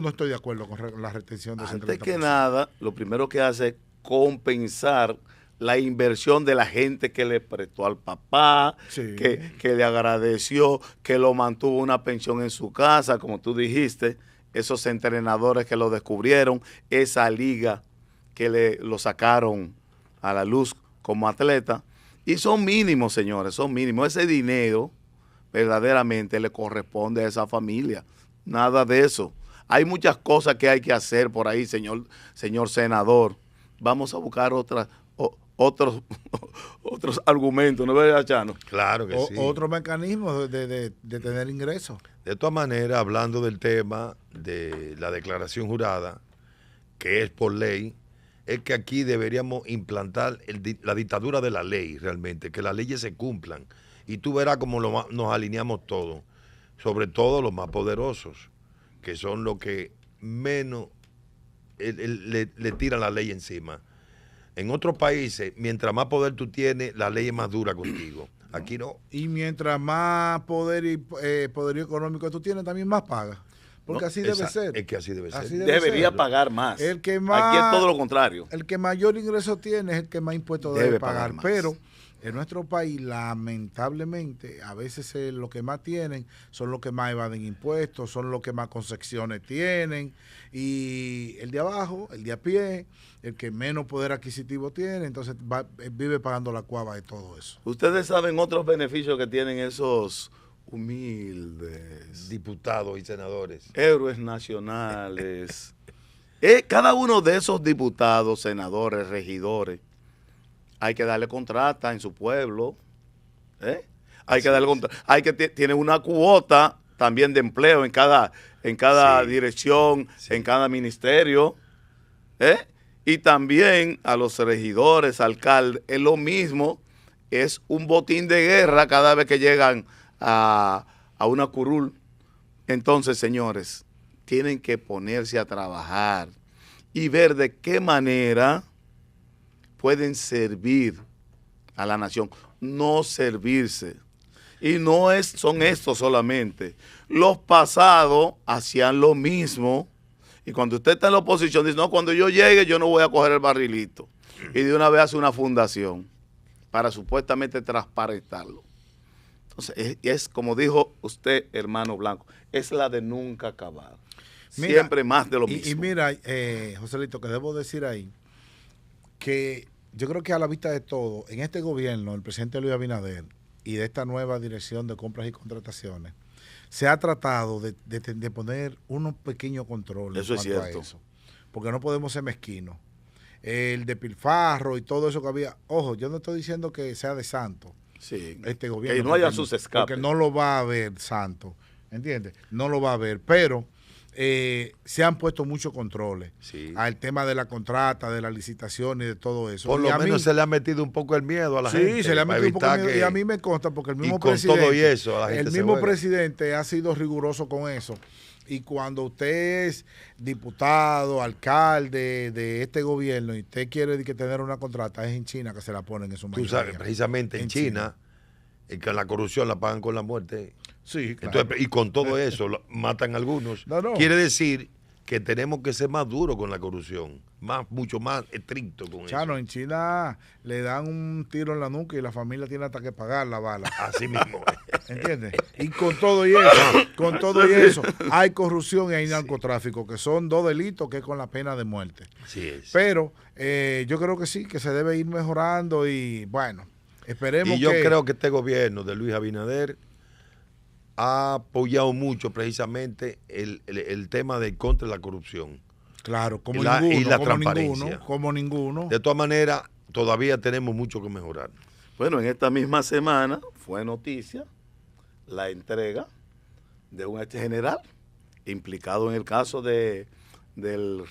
B: no estoy de acuerdo con la retención de ese 30%.
A: antes que nada, lo primero que hace es compensar la inversión de la gente que le prestó al papá,
B: Sí.
A: que le agradeció, que lo mantuvo una pensión en su casa, como tú dijiste. esos entrenadores que lo descubrieron, esa liga que lo sacaron a la luz como atleta. Y son mínimos, señores, son mínimos. Ese dinero verdaderamente le corresponde a esa familia. Nada de eso. Hay muchas cosas que hay que hacer por ahí, señor senador. Vamos a buscar otros argumentos, ¿no ves, Chano?
C: Claro que sí.
B: Otro mecanismo de tener ingresos.
C: De todas maneras, hablando del tema de la declaración jurada, que es por ley, es que aquí deberíamos implantar la dictadura de la ley realmente, que las leyes se cumplan. Y tú verás cómo nos alineamos todos, sobre todo los más poderosos, que son los que menos le tiran la ley encima. En otros países, mientras más poder tú tienes, la ley es más dura contigo. Aquí no.
B: Y mientras más poder y poderío económico tú tienes, también más pagas. Porque
C: No,
B: así debe ser.
C: Es que así debe ser.
A: Debería pagar más.
B: El que más,
A: aquí es todo lo contrario.
B: El que mayor ingreso tiene es el que más impuestos debe pagar.
A: más.
B: Pero en nuestro país, lamentablemente, a veces los que más tienen son los que más evaden impuestos, son los que más concesiones tienen. Y el de abajo, el de a pie, el que menos poder adquisitivo tiene, entonces vive pagando la cuava de todo eso.
A: Ustedes saben otros beneficios que tienen esos humildes
C: Diputados y senadores.
A: héroes nacionales. Cada uno de esos diputados, senadores, regidores, hay que darle contrata en su pueblo. Hay que darle contrata. Tiene una cuota también de empleo en cada
C: Sí.
A: dirección,
C: Sí.
A: en cada ministerio. Y también a los regidores, alcaldes, es lo mismo. Es un botín de guerra cada vez que llegan a una curul. Entonces, señores, tienen que ponerse a trabajar y ver de qué manera pueden servir a la nación, no servirse. Y no son estos solamente. Los pasados hacían lo mismo. Y cuando usted está en la oposición, dice, no, cuando yo llegue yo no voy a coger el barrilito. Y de una vez hace una fundación para supuestamente transparentarlo. Entonces, es como dijo usted, hermano Blanco, es la de nunca acabar.
B: Mira,
A: Siempre más de lo mismo.
B: Y mira, Joselito, que debo decir ahí, que yo creo que a la vista de todo, en este gobierno, el presidente Luis Abinader y de esta nueva dirección de compras y contrataciones, se ha tratado de poner unos pequeños controles.
A: Eso es
B: en cuanto
A: cierto.
B: a eso, porque no podemos ser mezquinos. El despilfarro y todo eso que había, ojo, yo no estoy diciendo que sea de santo
A: Sí,
B: este gobierno.
A: que no haya
B: porque
A: sus escapes.
B: Porque no lo va a haber santo, ¿entiendes? No lo va a haber, pero se han puesto muchos controles
C: Sí.
B: al tema de la contrata, de la licitación y de todo eso.
C: Por
B: Y
C: lo
B: a
C: menos
B: mí,
C: se le ha metido un poco el miedo a la gente.
B: sí, se le ha
C: para
B: metido un poco de
C: evitar
B: miedo,
C: que-
B: y a mí me consta porque el mismo
C: con
B: presidente,
C: todo y eso, la gente
B: el
C: se
B: mismo
C: juega.
B: presidente ha sido riguroso con eso. Y cuando usted es diputado, alcalde de este gobierno y usted quiere que tener una contrata, es en China que se la ponen en su
C: Tú
B: mayoría.
C: sabes, precisamente en China, que la corrupción la pagan con la muerte.
B: Sí, claro.
C: Entonces, y con todo eso matan a algunos.
B: No.
C: Quiere decir que tenemos que ser más duros con la corrupción, mucho más estrictos con
B: Chano,
C: eso.
B: en China le dan un tiro en la nuca y la familia tiene hasta que pagar la bala.
C: Así mismo.
B: ¿Entiendes? Y con todo y eso, hay corrupción y hay narcotráfico, que son dos delitos que es con la pena de muerte.
C: Así es.
B: Pero yo creo que sí, que se debe ir mejorando y bueno, esperemos
C: Y yo
B: que...
C: creo que este gobierno de Luis Abinader ha apoyado mucho precisamente el tema de contra la corrupción.
B: Claro, como
C: y la
B: ninguno,
C: transparencia.
B: como ninguno.
C: De todas maneras, todavía tenemos mucho que mejorar.
A: Bueno, en esta misma semana fue noticia la entrega de un ex general implicado en el caso del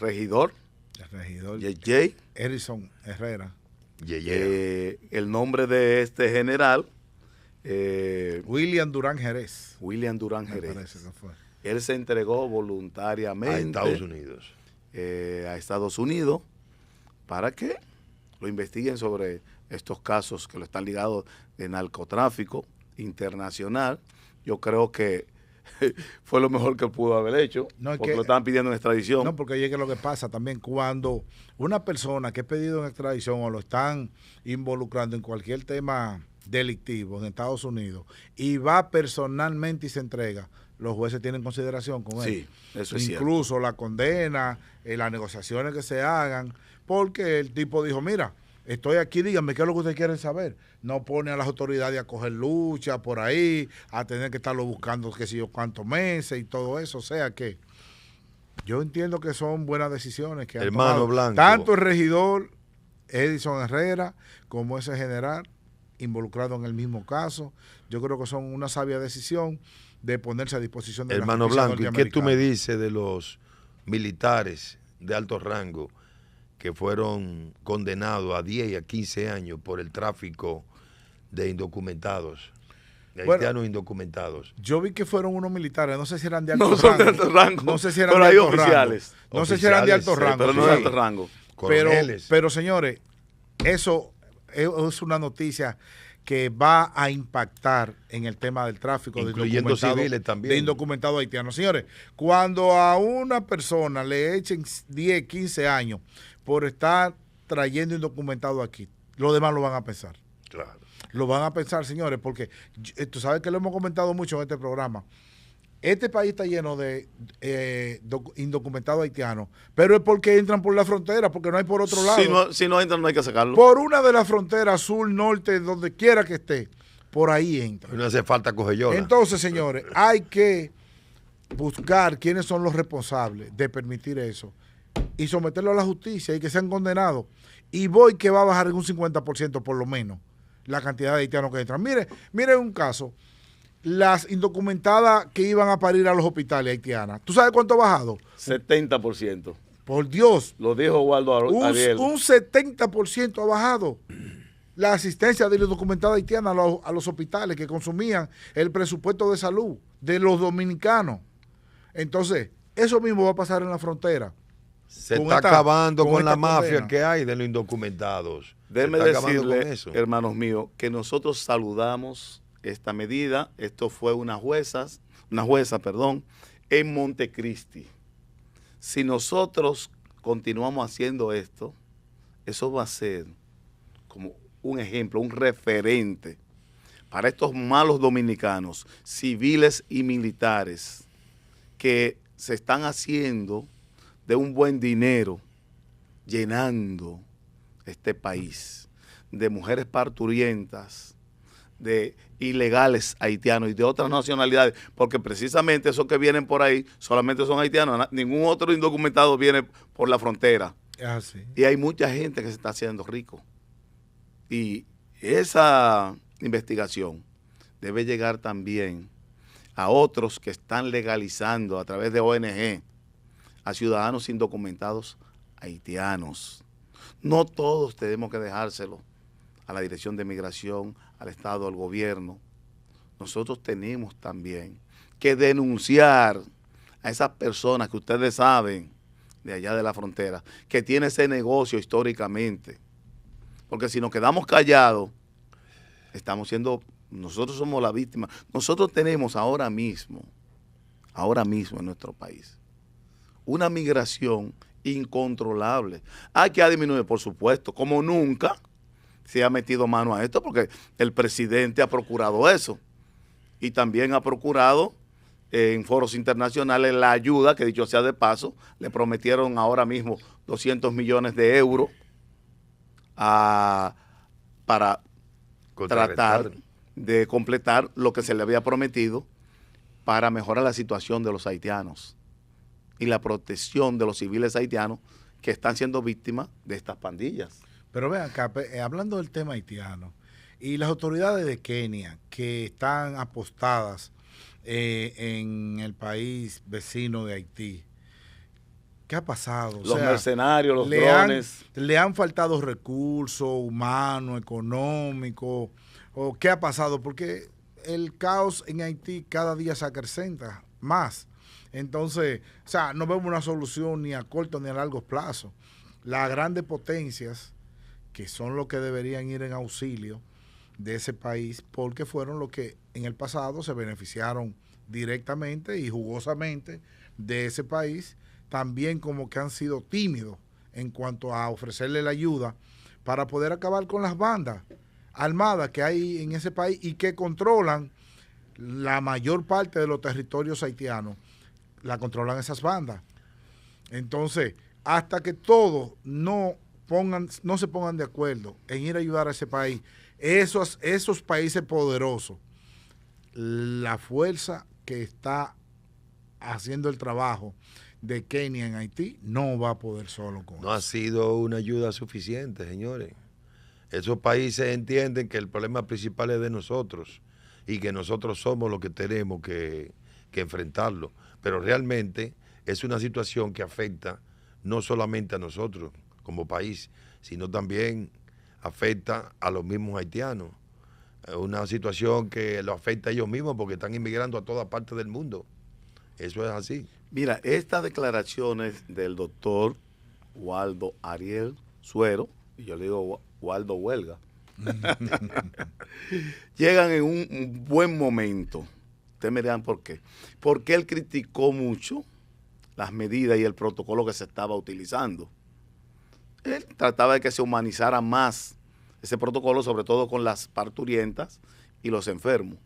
A: regidor,
B: El regidor
A: Jay.
B: Edison Herrera.
A: El nombre de este general,
B: William Durán Jerez.
A: William Durán
B: Me
A: Jerez.
B: parece que fue.
A: Él se entregó
C: A
A: voluntariamente
C: Estados Unidos.
A: a Estados Unidos para que lo investiguen sobre estos casos que lo están ligados de narcotráfico internacional. Yo creo que fue lo mejor que pudo haber hecho,
B: No, es
A: porque
B: que-
A: lo estaban pidiendo en extradición.
B: No, porque oye que lo que pasa también cuando una persona que es pedido en extradición o lo están involucrando en cualquier tema delictivo en Estados Unidos y va personalmente y se entrega, los jueces tienen consideración con él.
A: Sí, eso es
B: Incluso la condena, las negociaciones que se hagan, porque el tipo dijo, mira, estoy aquí, díganme qué es lo que ustedes quieren saber. No pone a las autoridades a coger lucha por ahí, a tener que estarlo buscando qué sé yo cuántos meses y todo eso. O sea que yo entiendo que son buenas decisiones que han tomado
C: Blanco.
B: tanto el regidor Edison Herrera como ese general involucrado en el mismo caso. Yo creo que son una sabia decisión de ponerse a disposición de
C: Hermano
B: la justicia
C: Blanco, ¿y qué tú me dices de los militares de alto rango que fueron condenados a 10 y a 15 años por el tráfico de indocumentados, de haitianos indocumentados?
B: Yo vi que fueron unos militares, no sé si eran de alto
A: No
B: rango.
A: son de alto rango,
B: No sé si eran
A: pero
B: de
A: hay
B: alto
A: oficiales.
B: rango. No sé si eran de alto rango.
A: Pero no
B: sí.
A: de alto rango.
B: Pero señores, eso es una noticia que va a impactar en el tema del tráfico
C: incluyendo civiles también,
B: de indocumentados haitianos. Señores, cuando a una persona le echen 10, 15 años por estar trayendo indocumentados aquí, los demás lo van a pensar.
C: Claro.
B: Lo van a pensar, señores, porque tú sabes que lo hemos comentado mucho en este programa. Este país está lleno de indocumentados haitianos, pero es porque entran por la frontera, porque no hay por otro lado.
A: Si no entran, no hay que sacarlo.
B: Por una de las fronteras, sur, norte, donde quiera que esté, por ahí entra.
C: No hace falta cogellola.
B: Entonces, señores, hay que buscar quiénes son los responsables de permitir eso y someterlo a la justicia y que sean condenados. Y voy que va a bajar en un 50% por lo menos la cantidad de haitianos que entran. Mire un caso. Las indocumentadas que iban a parir a los hospitales haitianas. ¿Tú sabes cuánto ha bajado?
A: 70%.
B: Por Dios.
A: Lo dijo Waldo Ariel.
B: Un 70% ha bajado la asistencia de los indocumentados haitianos a los hospitales que consumían el presupuesto de salud de los dominicanos. Entonces, eso mismo va a pasar en la frontera.
C: Se está acabando con la mafia que hay de los indocumentados.
A: Déjeme decirle, hermanos míos, que nosotros saludamos esta medida. Esto fue una jueza, en Montecristi. Si nosotros continuamos haciendo esto, eso va a ser como un ejemplo, un referente para estos malos dominicanos, civiles y militares, que se están haciendo de un buen dinero, llenando este país de mujeres parturientas, de ilegales haitianos y de otras nacionalidades, porque precisamente esos que vienen por ahí solamente son haitianos, ningún otro indocumentado viene por la frontera.
B: Sí.
A: Y hay mucha gente que se está haciendo rico. Y esa investigación debe llegar también a otros que están legalizando a través de ONG a ciudadanos indocumentados haitianos. No todos tenemos que dejárselo a la Dirección de Migración, al Estado, al gobierno. Nosotros tenemos también que denunciar a esas personas que ustedes saben de allá de la frontera, que tiene ese negocio históricamente. Porque si nos quedamos callados, nosotros somos la víctima. Nosotros tenemos ahora mismo en nuestro país, una migración incontrolable. Hay que disminuir, por supuesto, como nunca se ha metido mano a esto, porque el presidente ha procurado eso. Y también ha procurado en foros internacionales la ayuda, que dicho sea de paso, le prometieron ahora mismo 200 millones de euros para tratar de completar lo que se le había prometido para mejorar la situación de los haitianos y la protección de los civiles haitianos que están siendo víctimas de estas pandillas.
B: Pero vean acá, hablando del tema haitiano, y las autoridades de Kenia que están apostadas en el país vecino de Haití, ¿qué ha pasado?
A: Los mercenarios, los drones.
B: ¿Le han faltado recursos humanos, económicos? ¿O qué ha pasado? Porque el caos en Haití cada día se acrecenta más. Entonces, o sea, no vemos una solución ni a corto ni a largo plazo. Las grandes potencias, que son los que deberían ir en auxilio de ese país, porque fueron los que en el pasado se beneficiaron directamente y jugosamente de ese país, también como que han sido tímidos en cuanto a ofrecerle la ayuda para poder acabar con las bandas armadas que hay en ese país y que controlan la mayor parte de los territorios haitianos la controlan esas bandas. Entonces, hasta que todos no se pongan de acuerdo en ir a ayudar a ese país, esos países poderosos, la fuerza que está haciendo el trabajo de Kenia en Haití no va a poder solo con
C: No ha sido una ayuda suficiente, señores. Esos países entienden que el problema principal es de nosotros y que nosotros somos los que tenemos que enfrentarlo. Pero realmente es una situación que afecta no solamente a nosotros como país, sino también afecta a los mismos haitianos. Es una situación que lo afecta a ellos mismos porque están inmigrando a toda parte del mundo. Eso es así.
A: Mira, estas declaraciones del doctor Waldo Ariel Suero, y yo le digo Waldo Huelga, llegan en un buen momento. Ustedes me dirán por qué. Porque él criticó mucho las medidas y el protocolo que se estaba utilizando. Él trataba de que se humanizara más ese protocolo, sobre todo con las parturientas y los enfermos.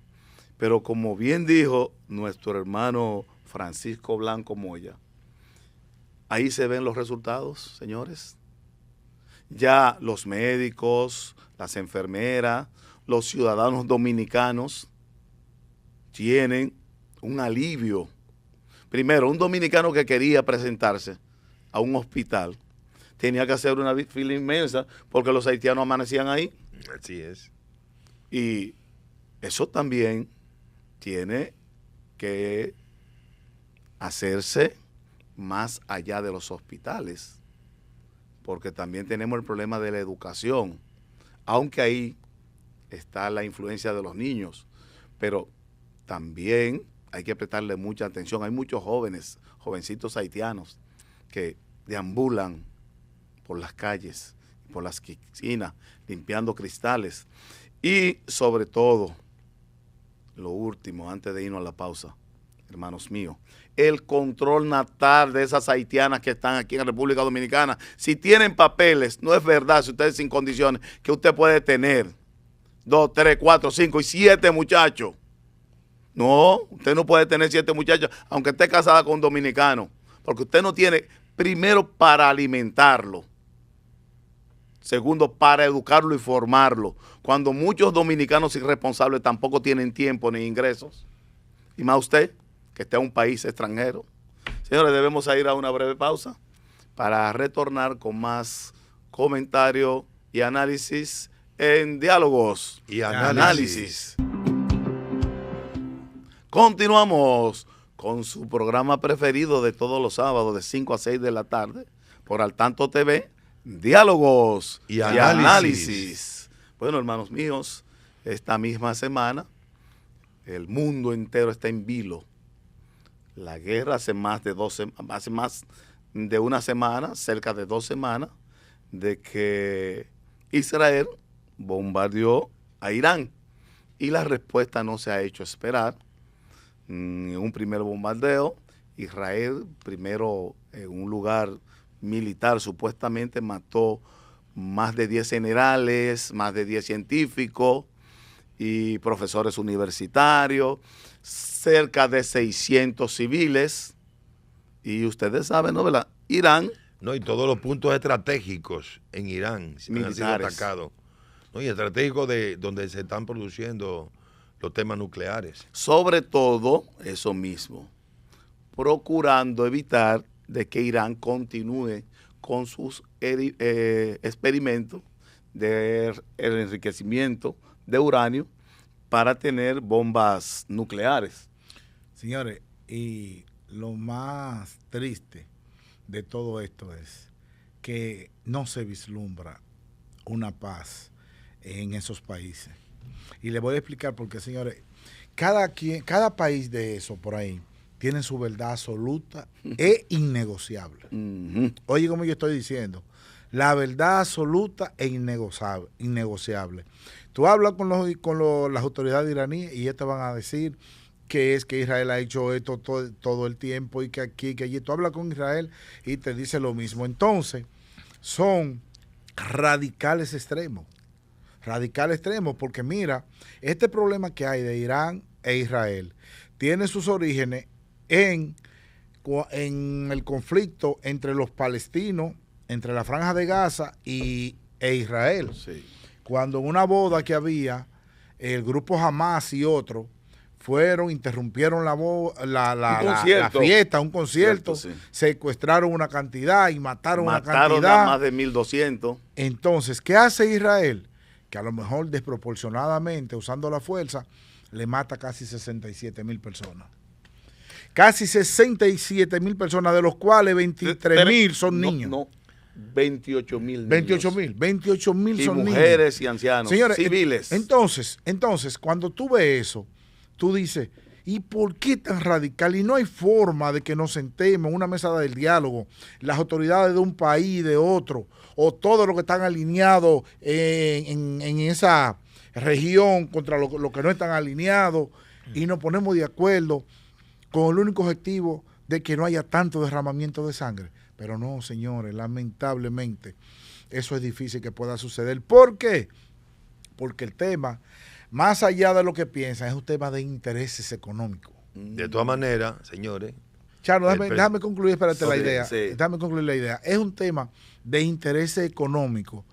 A: Pero como bien dijo nuestro hermano Francisco Blanco Moya, ahí se ven los resultados, señores. Ya los médicos, las enfermeras, los ciudadanos dominicanos tienen un alivio. Primero, un dominicano que quería presentarse a un hospital tenía que hacer una fila inmensa porque los haitianos amanecían ahí.
C: Así es.
A: Y eso también tiene que hacerse más allá de los hospitales, porque también tenemos el problema de la educación, aunque ahí está la influencia de los niños, pero también hay que prestarle mucha atención. Hay muchos jovencitos haitianos que deambulan por las calles, por las esquinas, limpiando cristales. Y sobre todo, lo último, antes de irnos a la pausa, hermanos míos, el control natal de esas haitianas que están aquí en la República Dominicana. Si tienen papeles, no es verdad, si ustedes sin condiciones, que usted puede tener 2, 3, 4, 5 y 7 muchachos. No, usted no puede tener 7 muchachos, aunque esté casada con un dominicano, porque usted no tiene, primero, para alimentarlo. Segundo, para educarlo y formarlo. Cuando muchos dominicanos irresponsables tampoco tienen tiempo ni ingresos. Y más usted, que está en un país extranjero. Señores, debemos ir a una breve pausa para retornar con más comentario y análisis en Diálogos
C: y Análisis.
A: Continuamos con su programa preferido de todos los sábados de 5 a 6 de la tarde por Al Tanto TV, Diálogos y Análisis. Bueno, hermanos míos, esta misma semana el mundo entero está en vilo. La guerra hace más de una semana, cerca de 2 semanas, de que Israel bombardeó a Irán y la respuesta no se ha hecho esperar. En un primer bombardeo, Israel, primero en un lugar militar, supuestamente mató más de 10 generales, más de 10 científicos y profesores universitarios, cerca de 600 civiles. Y ustedes saben, ¿no? ¿Verdad? Irán.
C: No, y todos los puntos estratégicos en Irán han sido atacados. No, y estratégicos de donde se están produciendo los temas nucleares.
A: Sobre todo, eso mismo, procurando evitar de que Irán continúe con sus experimentos de enriquecimiento de uranio para tener bombas nucleares.
B: Señores, y lo más triste de todo esto es que no se vislumbra una paz en esos países. Y le voy a explicar por qué, señores. Cada país de eso por ahí tiene su verdad absoluta e innegociable. Oye, como yo estoy diciendo, la verdad absoluta e innegociable. Tú hablas con las autoridades iraníes y ellos te van a decir que es que Israel ha hecho esto todo el tiempo y que aquí, que allí. Tú hablas con Israel y te dice lo mismo. Entonces, son radicales extremos. radical extremo, porque mira, este problema que hay de Irán e Israel tiene sus orígenes en el conflicto entre los palestinos, entre la Franja de Gaza e Israel.
A: Sí.
B: Cuando en una boda que había, el grupo Hamas y otros interrumpieron la fiesta, un concierto,
A: Cierto, sí.
B: secuestraron una cantidad y mataron una
A: A
B: cantidad.
A: más de 1.200.
B: Entonces, ¿qué hace Israel? Que a lo mejor desproporcionadamente, usando la fuerza, le mata casi 67,000 personas. Casi 67,000 personas, de los cuales 23,000 son niños.
A: No, 28,000 niños.
B: 28,000
A: y
B: son niños.
A: mujeres y ancianos,
B: Señores,
A: civiles.
B: Entonces, cuando tú ves eso, tú dices, ¿y por qué tan radical? Y no hay forma de que nos sentemos en una mesa del diálogo, las autoridades de un país y de otro, o todos los que están alineados en esa región contra los que no están alineados, y nos ponemos de acuerdo con el único objetivo de que no haya tanto derramamiento de sangre. Pero no, señores, lamentablemente, eso es difícil que pueda suceder. ¿Por qué? Porque el tema, más allá de lo que piensan, es un tema de intereses económicos.
C: De todas maneras, señores.
B: Charo, déjame concluir, espérate, la
A: Sí,
B: idea.
A: sí.
B: Déjame concluir la idea. Es un tema de intereses económicos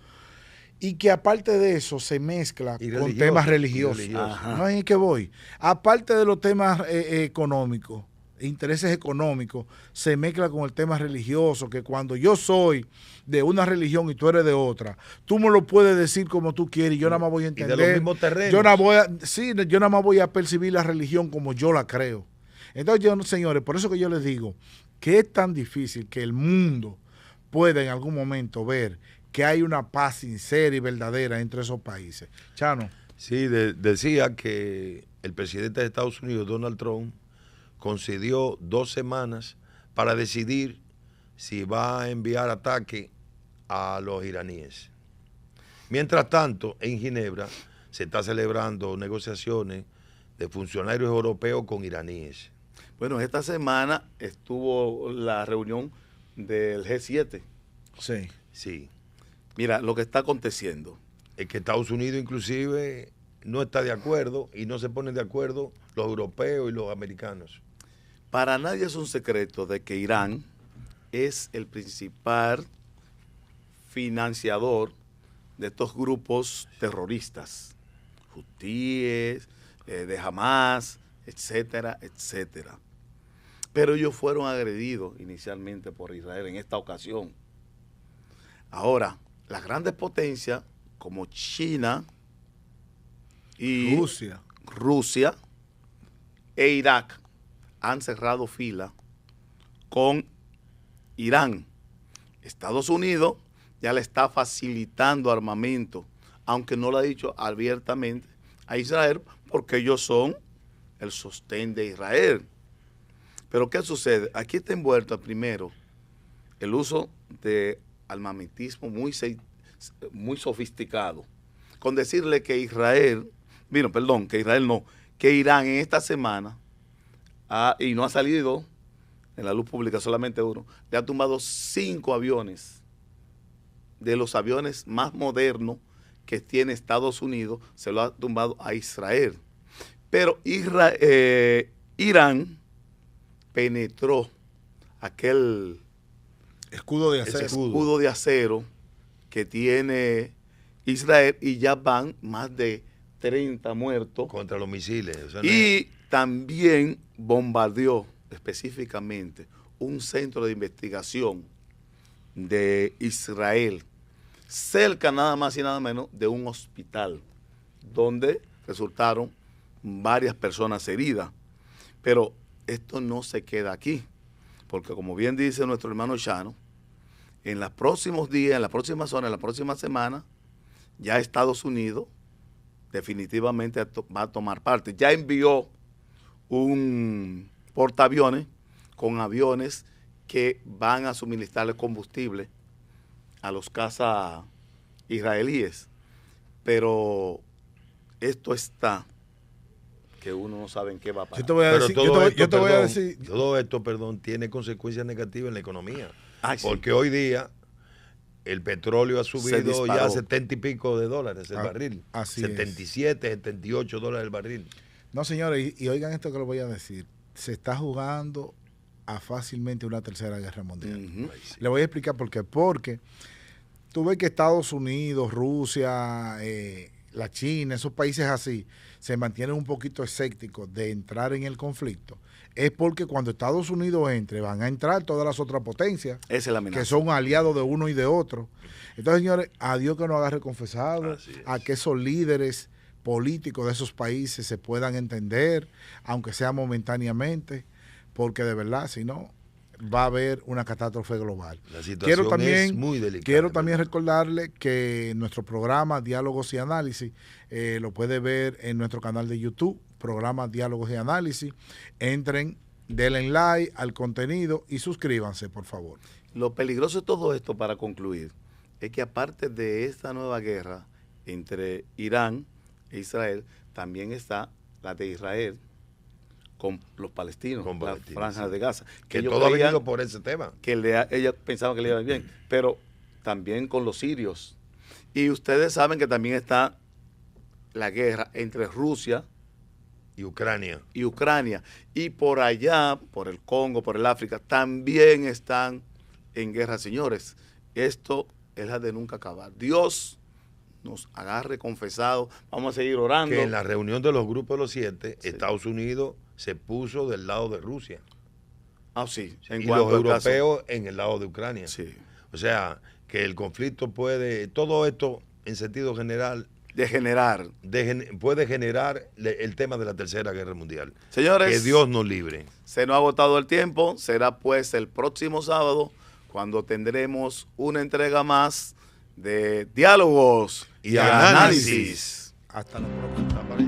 B: y que aparte de eso se mezcla
C: Y
B: con
C: religioso,
B: temas
C: y
B: religiosos.
C: religioso.
A: Ajá.
B: No es en qué voy. Aparte de los temas económicos, intereses económicos, se mezcla con el tema religioso, que cuando yo soy de una religión y tú eres de otra, tú me lo puedes decir como tú quieres y yo nada más voy a
C: Y de
B: entender.
C: los mismos terrenos.
B: Yo nada más voy a percibir la religión como yo la creo. Entonces, señores, por eso que yo les digo que es tan difícil que el mundo pueda en algún momento ver que hay una paz sincera y verdadera entre esos países. Chano.
C: Sí, decía que el presidente de Estados Unidos, Donald Trump, concedió 2 semanas para decidir si va a enviar ataque a los iraníes. Mientras tanto, en Ginebra se está celebrando negociaciones de funcionarios europeos con iraníes.
A: Bueno, esta semana estuvo la reunión del G7.
B: Sí.
C: Sí,
A: Mira, lo que está aconteciendo.
C: es que Estados Unidos inclusive no está de acuerdo y no se ponen de acuerdo los europeos y los americanos.
A: Para nadie es un secreto de que Irán es el principal financiador de estos grupos terroristas, hutíes, de Hamas, etcétera, etcétera. Pero ellos fueron agredidos inicialmente por Israel en esta ocasión. Ahora, las grandes potencias como China y Rusia e Irak han cerrado fila con Irán. Estados Unidos ya le está facilitando armamento, aunque no lo ha dicho abiertamente a Israel, porque ellos son el sostén de Israel. Pero ¿qué sucede? Aquí está envuelto primero el uso de armamentismo muy sofisticado, con decirle que que Irán en esta semana, y no ha salido en la luz pública, solamente uno, le ha tumbado 5 aviones, de los aviones más modernos que tiene Estados Unidos, se lo ha tumbado a Israel. Pero Irán penetró aquel
B: Escudo de
C: Ese
B: acero.
A: escudo de acero que tiene Israel, y ya van más de 30 muertos.
C: Contra los misiles. Eso no es-
A: Y también bombardeó específicamente un centro de investigación de Israel, cerca nada más y nada menos de un hospital, donde resultaron varias personas heridas. Pero esto no se queda aquí, porque como bien dice nuestro hermano Chano, en los próximos días, en la próxima zona, en la próxima semana, ya Estados Unidos definitivamente va a tomar parte. Ya envió un portaaviones con aviones que van a suministrarle combustible a los cazas israelíes. Pero esto está que uno no sabe en qué va a parar.
B: Yo te voy a
C: Pero
B: decir,
C: todo
B: yo te voy a
C: esto,
B: decir,
C: todo esto, tiene consecuencias negativas en la economía.
A: Ay, sí.
C: Porque hoy día el petróleo ha subido
A: disparó.
C: ya a 70 y pico de dólares el barril.
B: Así es.
C: 77, 78 dólares el barril.
B: No, señores, y oigan esto que les voy a decir. Se está jugando a fácilmente una tercera guerra mundial.
A: Ujú.
B: Le voy a explicar por qué. Porque tú ves que Estados Unidos, Rusia, la China, esos países así, se mantienen un poquito escépticos de entrar en el conflicto. Es porque cuando Estados Unidos entre, van a entrar todas las otras potencias,
A: Esa es la amenaza.
B: que son aliados de uno y de otro. Entonces, señores, a Dios que nos agarre confesado,
C: Así es.
B: a que esos líderes políticos de esos países se puedan entender, aunque sea momentáneamente, porque de verdad, si no, va a haber una catástrofe global.
C: La situación es muy delicada.
B: Quiero también recordarle que nuestro programa Diálogos y Análisis lo puede ver en nuestro canal de YouTube, programa Diálogos y Análisis. Entren, denle like al contenido y suscríbanse, por favor.
A: Lo peligroso de todo esto, para concluir, es que aparte de esta nueva guerra entre Irán e Israel, también está la de Israel con los palestinos,
C: Con
A: la
C: palestinos,
A: franja
C: sí.
A: de Gaza.
C: Que
A: ellos
C: todo ha
A: creían
C: venido por ese tema.
A: que ella pensaba que le iba bien, pero también con los sirios. Y ustedes saben que también está la guerra entre Rusia
C: Y Ucrania.
A: y Ucrania. Y por allá, por el Congo, por el África, también están en guerra, señores. Esto es la de nunca acabar. Dios nos agarre confesado. Vamos a seguir orando.
C: Que en la reunión de los grupos de los 7, Estados Unidos se puso del lado de Rusia.
A: Ah, sí.
C: Y los europeos en el lado de Ucrania.
A: Sí.
C: O sea, que el conflicto puede, todo esto en sentido general,
A: Degenerar.
C: puede generar el tema de la Tercera Guerra Mundial.
A: Señores,
C: Que Dios nos libre.
A: se nos ha agotado el tiempo. Será pues el próximo sábado cuando tendremos una entrega más de diálogos
C: Y análisis.
B: Hasta la próxima.
C: Hasta para allá.